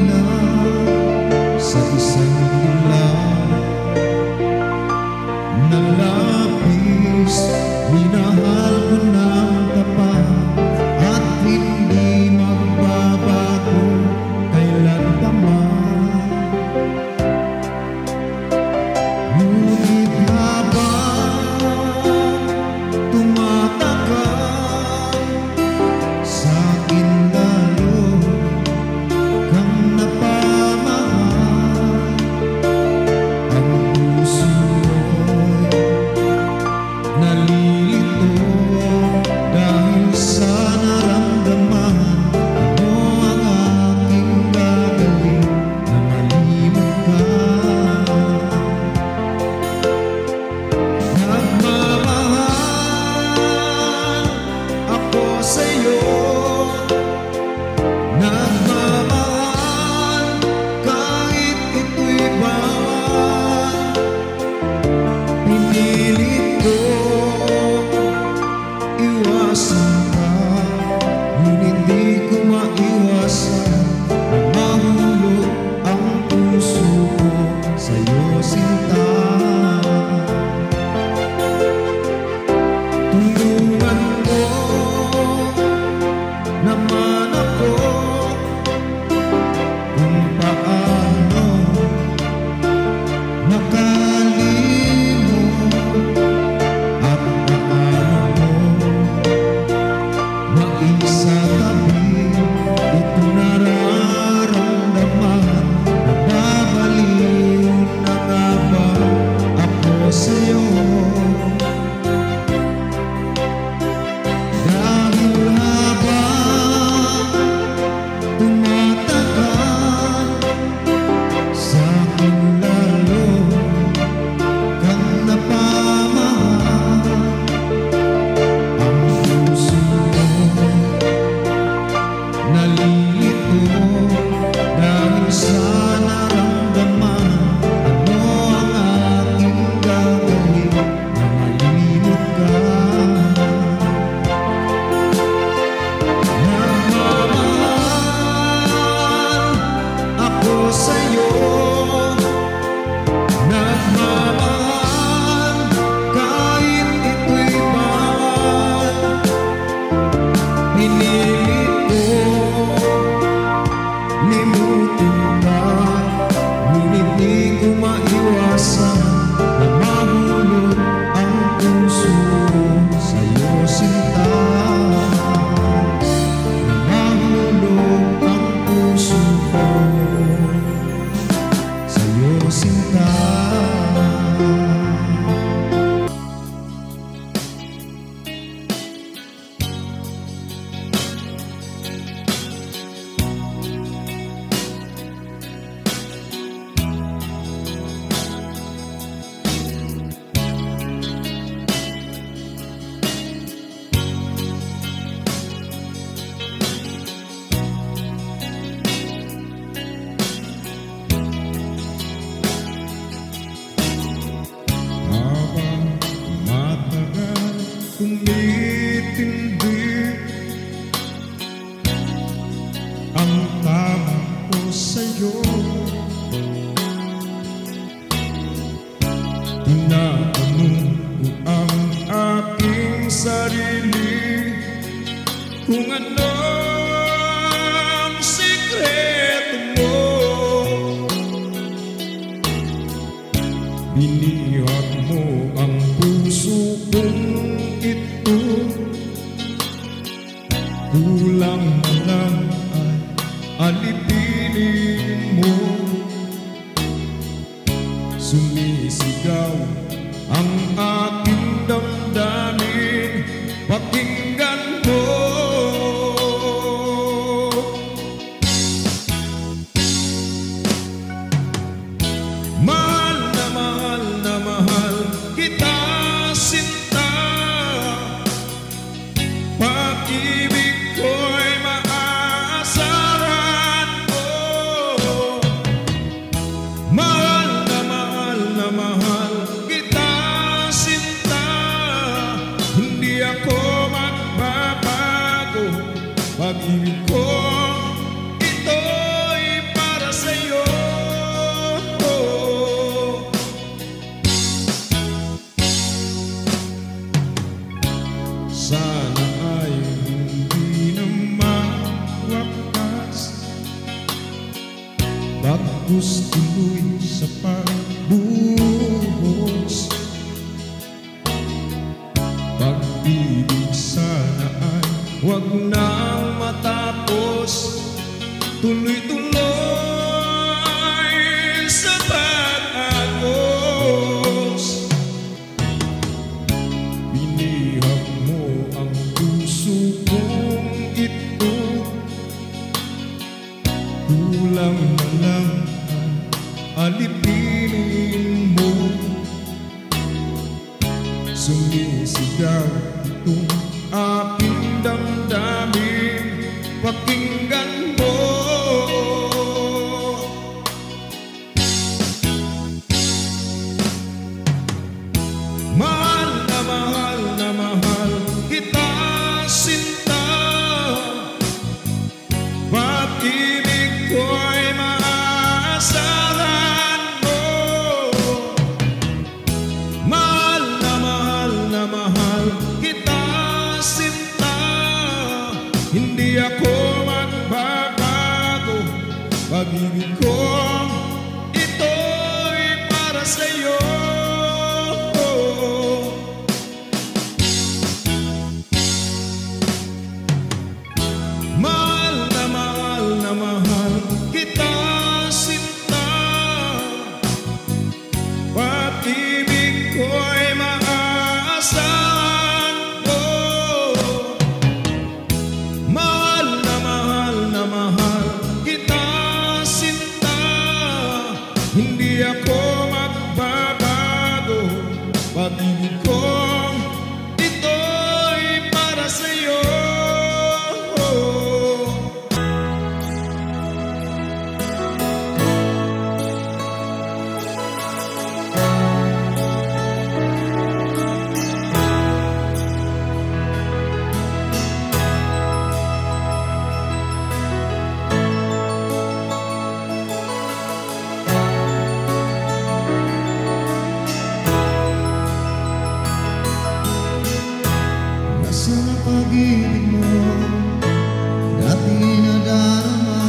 Speaker 1: na sa isang dilag na labis. Minahal ko ng tapat at hindi magbabago kailan pa man. Ngunit habang tumatagal, sa'kin lalo kang napamahal. tumitindi ang tama ko sa'yo. Tinatanong ko ang aking sarili kung ano ang sikreto mo. Binihag mo ang puso kong ito, kulang na lang ay alipinin mo. Sumisigaw ang aking damdamin, pakinggan mo. Mahal na mahal kita, sinta. Pag-ibig ko'y maaasaran mo. Mahal na mahal kita, sinta. Hindi ako magbabago. Pag-ibig ko ito'y para sa'yo. Sana ay hindi na mawakas, bagkus tuloy sa pagbuhos. Pag-ibig sana ay huwag nang matapos, tuloy-tuloy sa pag-agos. Binihag mo ang puso kong ito, kulang na lang ang alipinin mo. Sumisigaw itong aking damdamin, pakinggan mo. Mahal na mahal kita, sinta. Pag-ibig ko'y maaasahan mo. Mahal na mahal kita, sinta. Hindi ako magbabago. Pag-ibig ko ito'y para sa'yo. Mahal na mahal kita, sinta. Pag-ibig ko'y maaasahan mo. Mahal na mahal kita, sinta. Hindi ako magbabago. Pag-ibig ko ito'y para sa'yo. Sa pag-ibig mo, dati nadarama,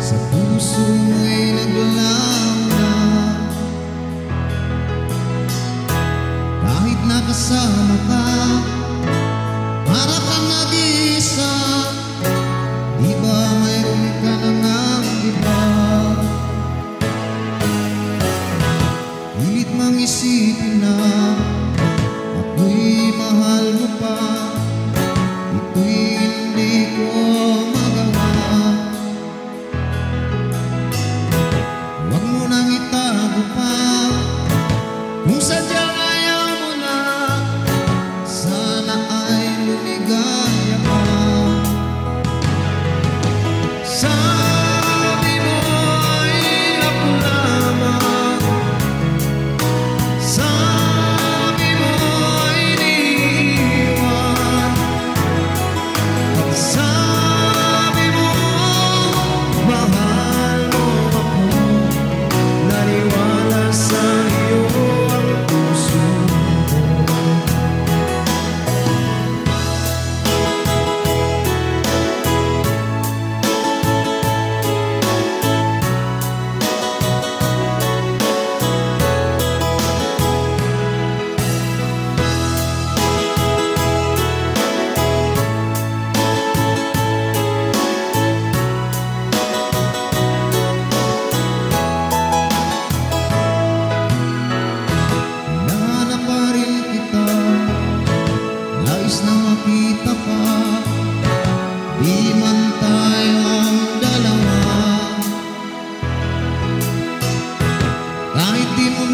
Speaker 1: sa puso mo'y naglalaw na. Kahit nakasama ka, para kang nag-iisa. Di ba mayroon ka na ngang iba? Pilit mang isipin na ako'y mahal mo pa, ito'y hindi ko magawa.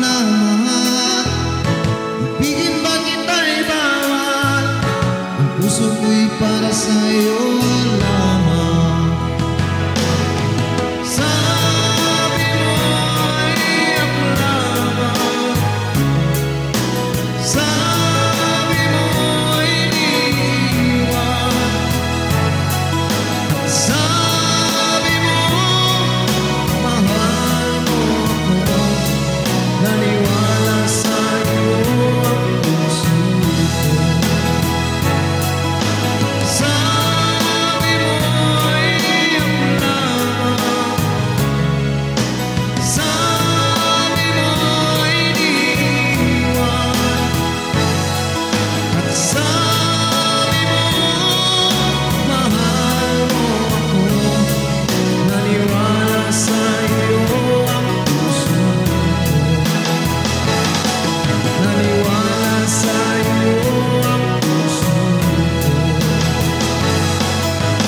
Speaker 1: minamahal. Ibigin ba kita'y bawal? Ang puso ko'y para sa'yo lamang. Sabi mo'y ako lamang. Sabi mo'y iniwan. Sabi mo mahal mo ako. Naniwala sa'yo ang puso ko. Sabi mo'y ako lamang. Sabi mo'y iniwan. At sabi mo mahal mo ako. Naniwala sa'yo ang puso ko. Naniwala sa'yo ang puso ko.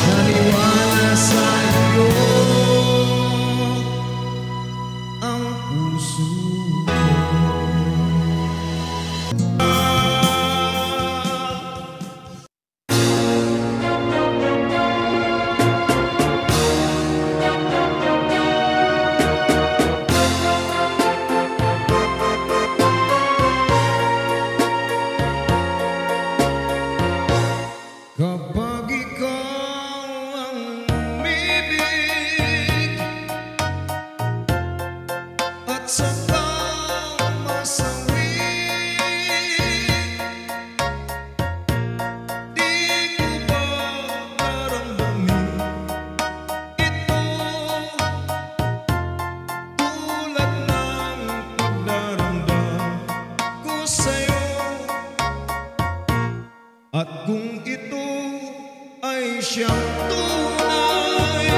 Speaker 1: Naniwala sa'yo ang puso ko. Kapag ikaw ang umibig at saka masawi, di ko ba naramdamin ito tulad ng pagdaramdam ko sa'yo? At kung ito ay siyang tunay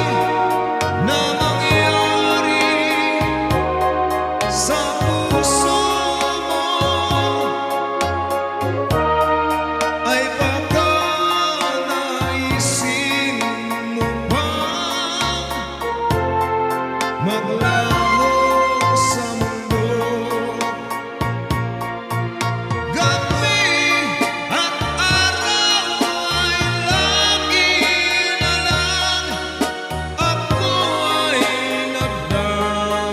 Speaker 1: na mangyari sa puso mo, ay baka naisin mo bang maglaho sa mundo? Gabi at araw ay lagi na lang ako ay nagdarasal.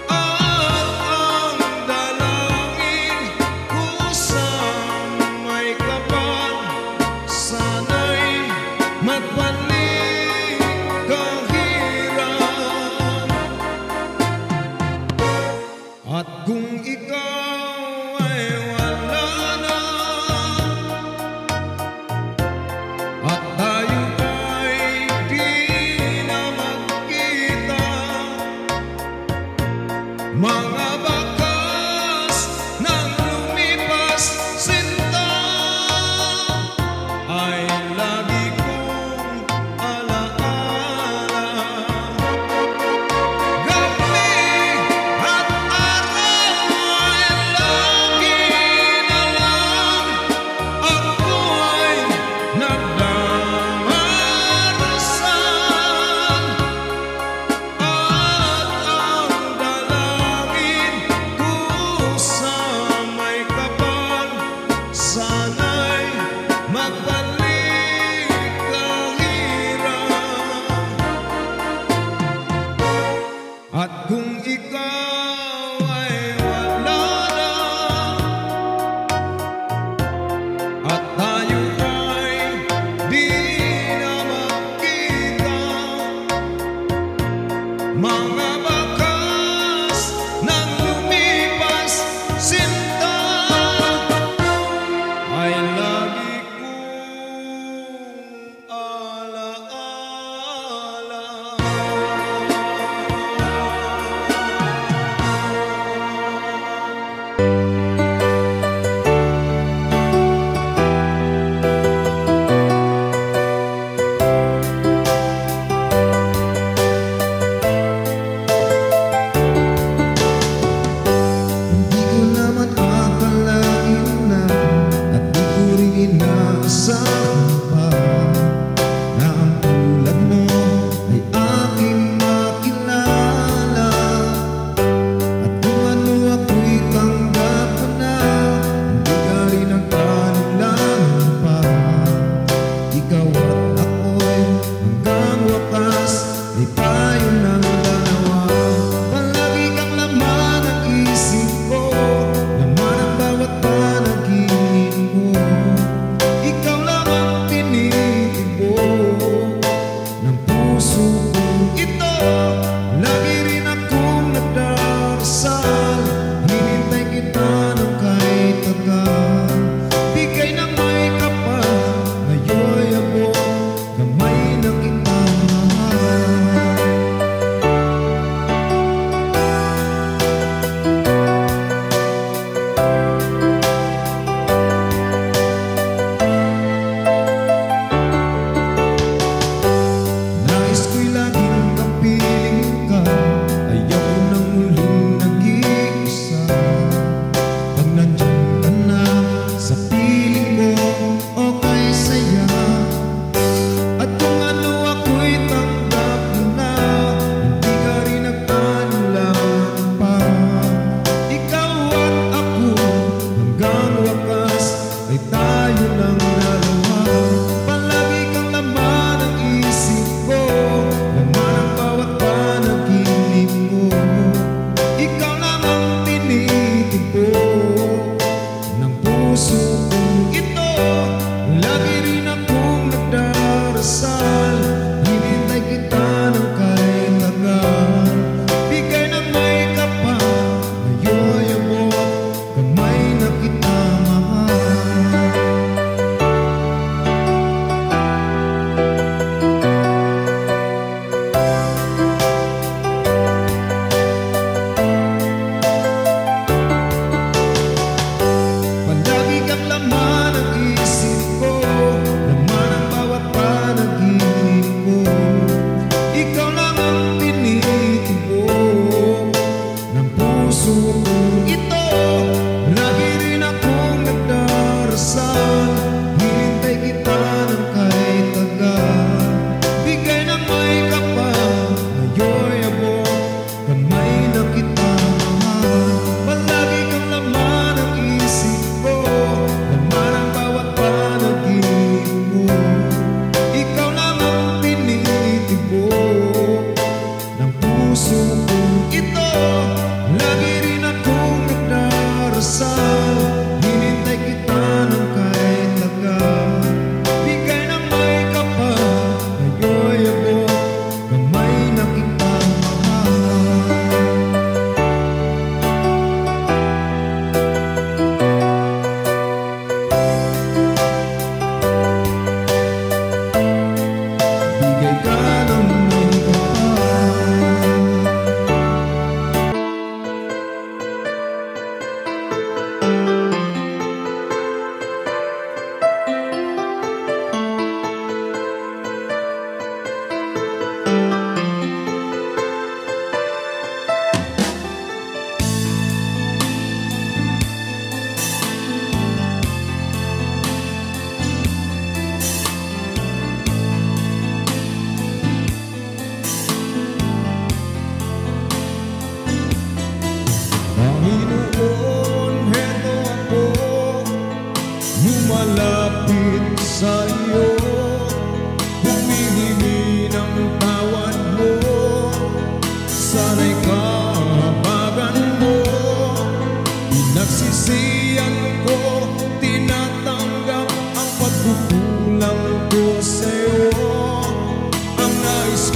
Speaker 1: At ang dalangin ko sa may kapal, sana'y magbalik kahirap. At kung ikaw ay wala na, at tayo ay di na magkita, mga bakas ng lumipas sinta ay lagi kong alaala. Gabi at araw ay lagi na lang ako ay nagdarasal. At ang dalangin ko sa may kapal, sana'y magbalik kahirap. At kung ikaw ay wala na, at tayo ay di na magkita, mga bakas ng lumipas sinta ay lagi kong alaala.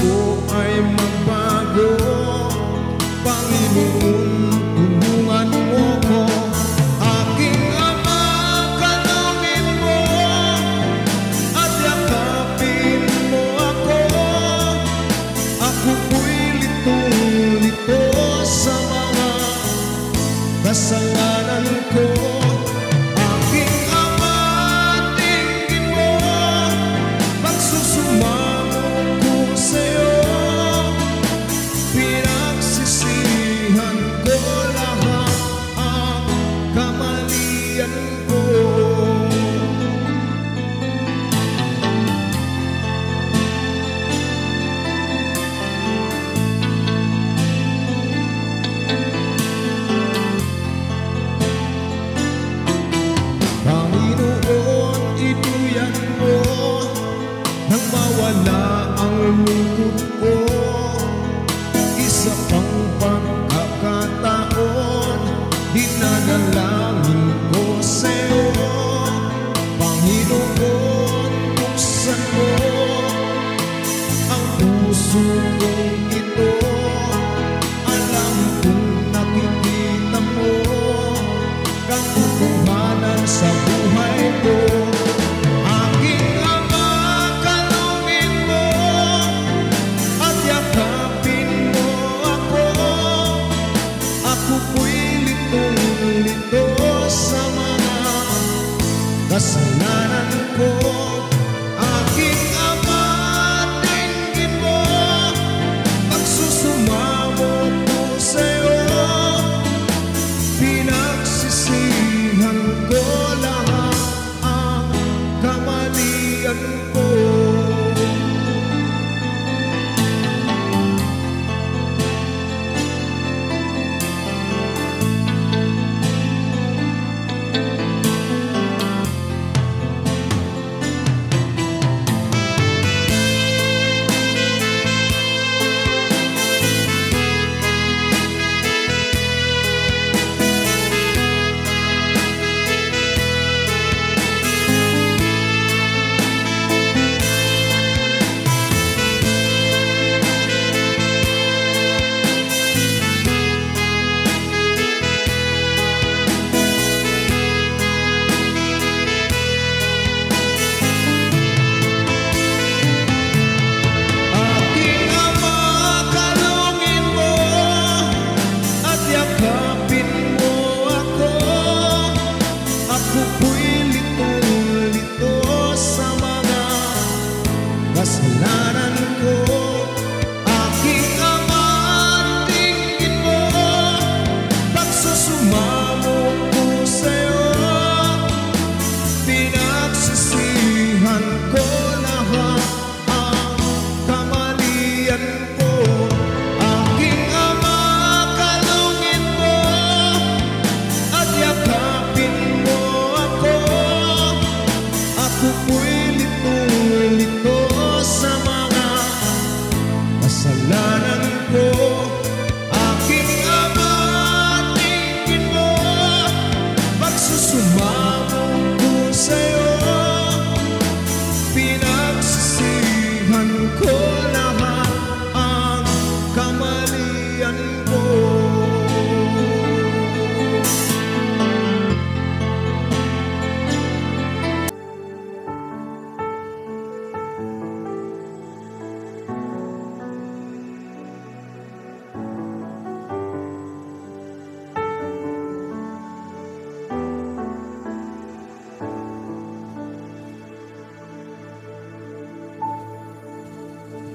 Speaker 1: ko ay magbago. Panginoon, tulungan mo ko. Aking Ama, kanungin mo at yakapin mo ako. Ako po'y litong-lito sa mga kasalanan ko. Aking Ama, tingin mo, pagsusumamo ko sa'yo. Pinagsisihan ko lahat ang kamalian ko. Panginoon, ituyan mo nang mawala ang lungkot ko. Isa pang pagkakataon, dinadalangin ko sa'yo. Panginoon, buksan mo ang puso kong ito. Alam kong nakikita mo katotohanan sa buhay ko. Aking Ama, kanungin mo at yakapin mo ako. Ako po'y litong-lito sa mga kasalanan ko. Aking Ama, tingin mo, pagsusumamo ko sa'yo. Pinagsisihan ko lahat ang kamalian ko. Aking Ama, kanungin mo at yakapin mo ako. Ako po'y litong-lito sa mga kasalanan ko. Aking Ama, tingin mo, pagsusumamo ko sa'yo. Pinagsisihan ko lahat ang kamalian ko. Aking Ama, kanungin mo at yakapin mo ako. Ako po'y litong-lito sa mga kasalanan ko. Aking Ama, tingin mo, pagsusumamo ko sa'yo. Pinagsisihan ko lahat ang kamalian ko.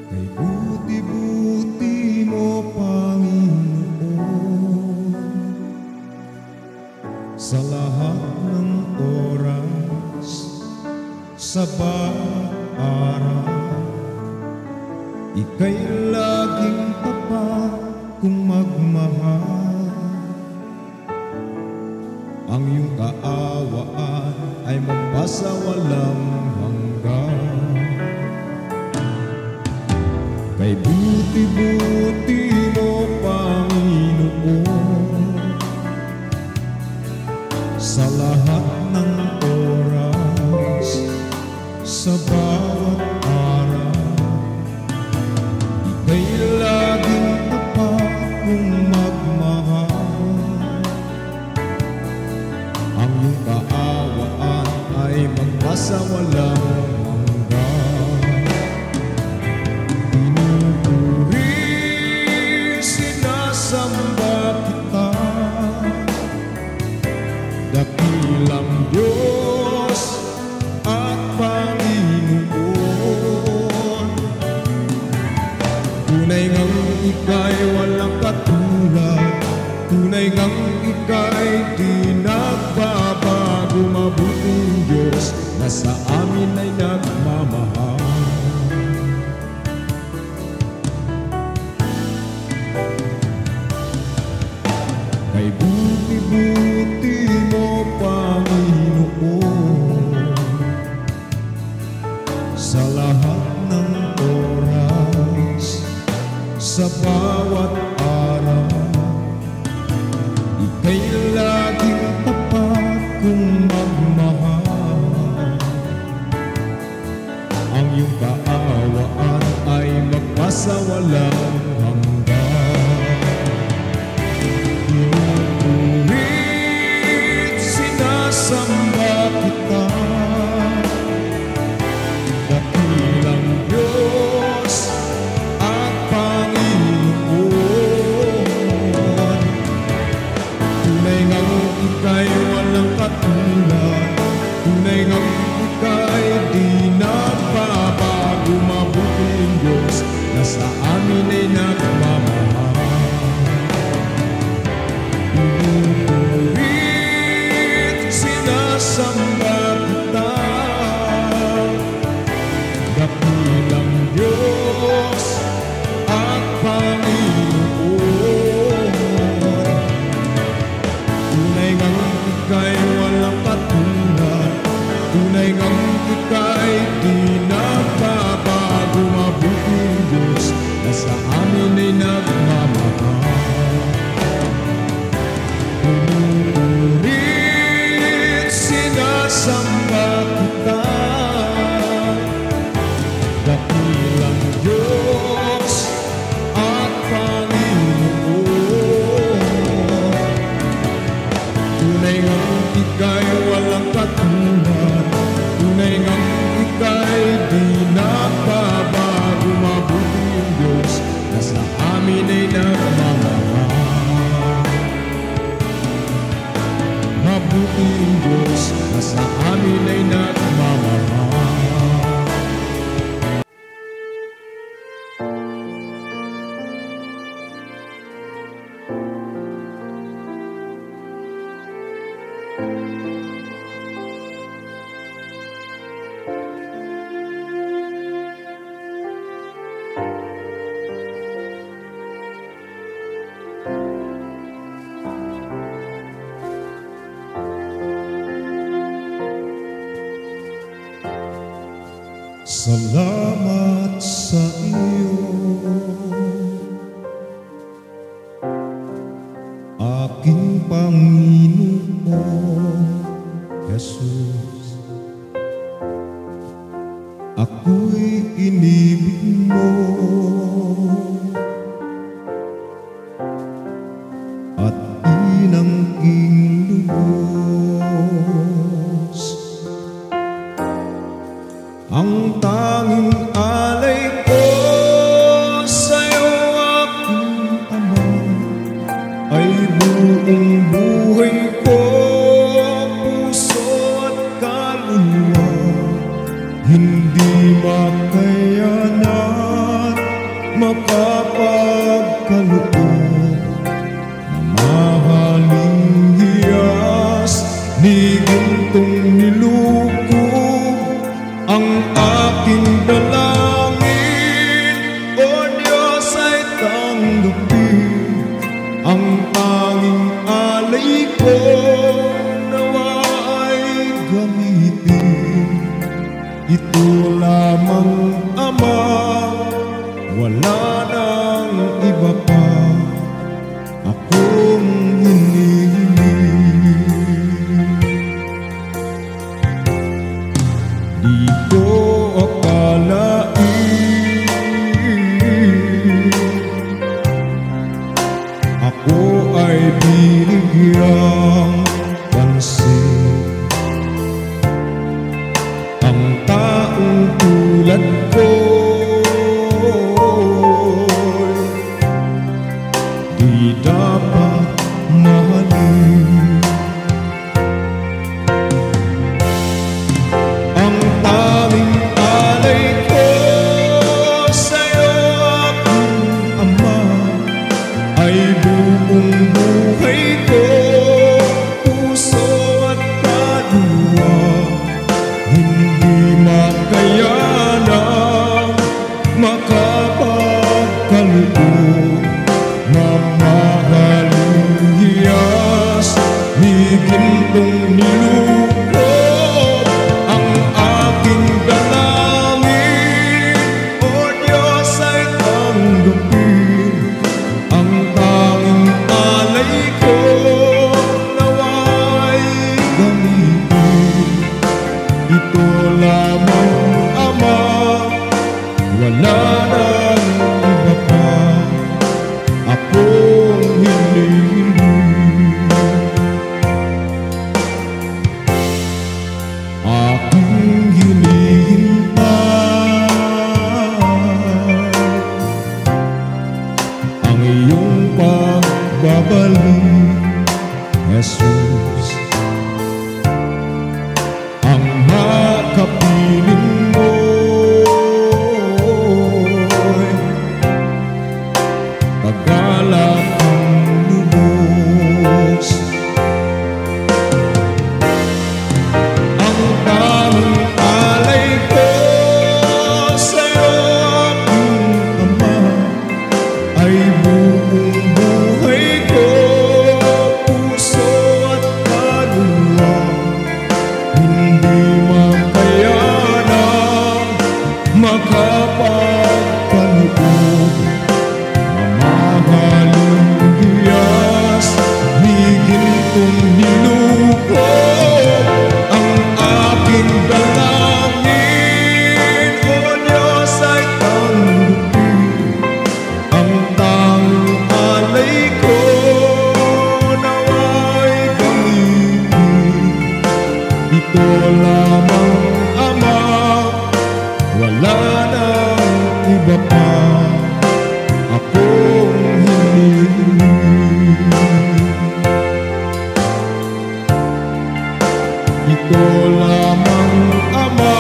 Speaker 1: Kay buti-buti mo, Panginoon, sa lahat ng oras, sa bawat araw. Ika'y laging tapat kung magmahal. Ang iyong kaawaan ay magpasawalang hanggan. Kay buti-buti mo, Panginoon, sa lahat ng oras, sa bawat araw. Ika'y laging tapat kong magmahal. Ang iyong kaawaan ay magpasawalang hanggan. Pinupuri, sinasamba kita, dakilang Diyos at Panginoon. Tunay ngang ika'y walang katulad, tunay ngang ika'y di nagbabago. Mabuting Diyos na sa amin ay nagmamahal. Kay buti-buti mo, Panginoon, sa lahat ng oras, sa bawat araw, ika'y laging tapat kong magmahal. Ang iyong kaawaan ay magpasawalang hanggan. Pinupurit, sinasamba kita, dakilang Diyos at Panginoon. Tunay ngang ika'y walang katulad, tunay ngang ika'y di nagbabago. Mabuting Diyos na sa amin ay nagmamahal. Pinupurit, sinasamba kita, dakilang Diyos at Panginoon. Tunay ngang ika'y walang katulad, tunay ngang ika'y di nagbabago. Mabuting Diyos na sa amin ay nagmamahal. Pinupurit, sinasamba kita, dakilang Diyos at Panginoon. Tunay ngang ika'y walang katulad, tunay ngang ika'y di nagbabago. Mabuting Diyos na sa amin ay nagmamahal. Mabuting Diyos na sa amin ay nagmamahal. Salamat sa iyo, aking Panginoon Jesus. Ako'y inibig mo at inangking lubos. Ang tanging alay ko sa'yo, aking Ama, ay buong buhay ko, puso at kaluluwa. Hindi makayanan, makapagkaloob na mahaling hiyas ni gintong nilukog ang aking dalangin. O Diyos, ay tanggapin ang tanging alay ko, nawa ay gamitin. Ito lamang, Ama, wala nang iba pa akong hinihiling. Di ko akalain kaloob, mamahaling hiyas, ni gintong nilukod ang aking dalangin. O Diyos ay tanggapin ang tanging alay ko, nawa'y gamitin. Ito lamang, Ama, wala nang iba pa akong hinihiling. Aking hinihintay ang iyong pagbabalik, Jesus. Ang makapiling mo'y paggalak ang lubos. Ang tanging alay ko sa'yo, aking Ama, ay buong buhay ko, puso at kaluluwa. Hindi makayanang makapagpaloob, mamahaling hiyas, ni gintong nilukod ang aking dalangin. O Diyos ay tanggapin ang tanging alay ko, nawa'y gamitin. Ito lamang, Ama, wala nang iba pa akong hinihiling. Ito lamang, Ama,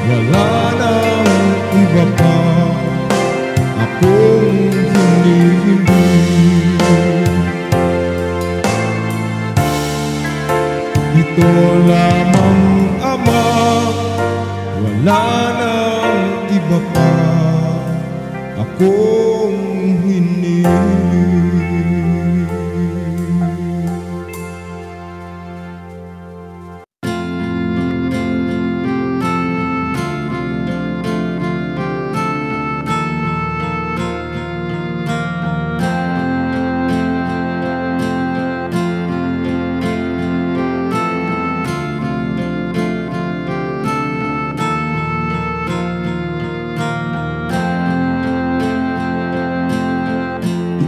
Speaker 1: wala nang iba pa akong hinihiling. Ito lamang, Ama, wala nang iba pa akong hinihiling.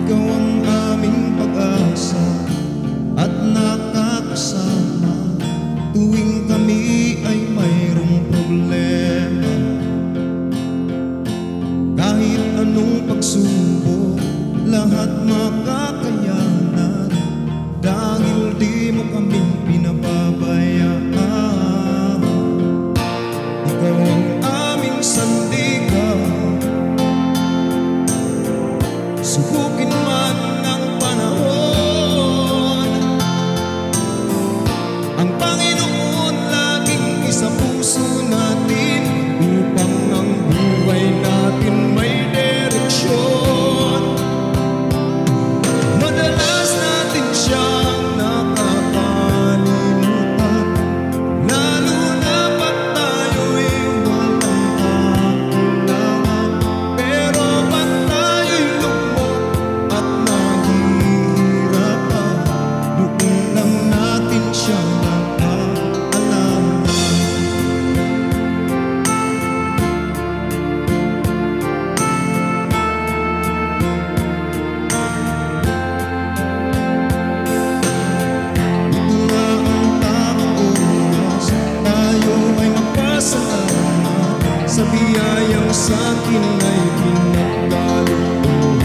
Speaker 1: Ikaw ang aming pag-asa at nakakasama tuwing kami ay mayroong problema. Kahit anong pagsubok, lahat makakayanan, dahil di mo kaming pinababayaan. Ikaw ang aming sandigan, subukin man ng panahon, ang Panginoon laging isa puso natin, upang ang buhay natin may direksyon. Madalas natin siyang nakakalimutan, lalo na pag tayo'y walang kakulangan. Pero pag tayo'y lugmok at nahihirapan, doon lang natin siya naaalala. Ito nga ang tamang oras, tayo ay magpasalamat sa biyayang sa'kin ay pinagkaloob.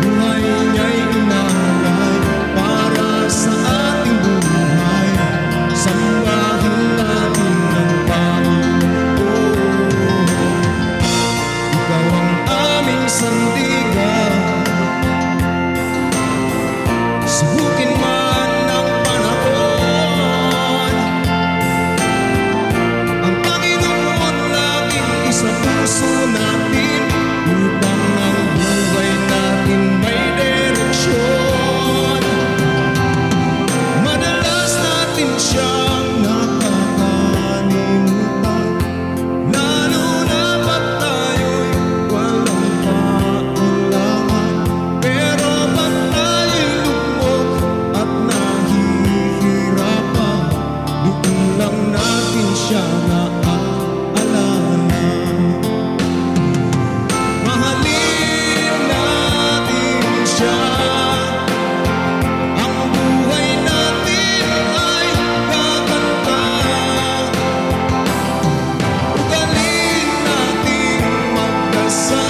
Speaker 1: Buhay niya'y inalay para sa ating buhay, sambahin natin ang Panginoon. Ikaw ang aming sandigan, subukin man ng panahon, ang Panginoon laging isa puso natin. sa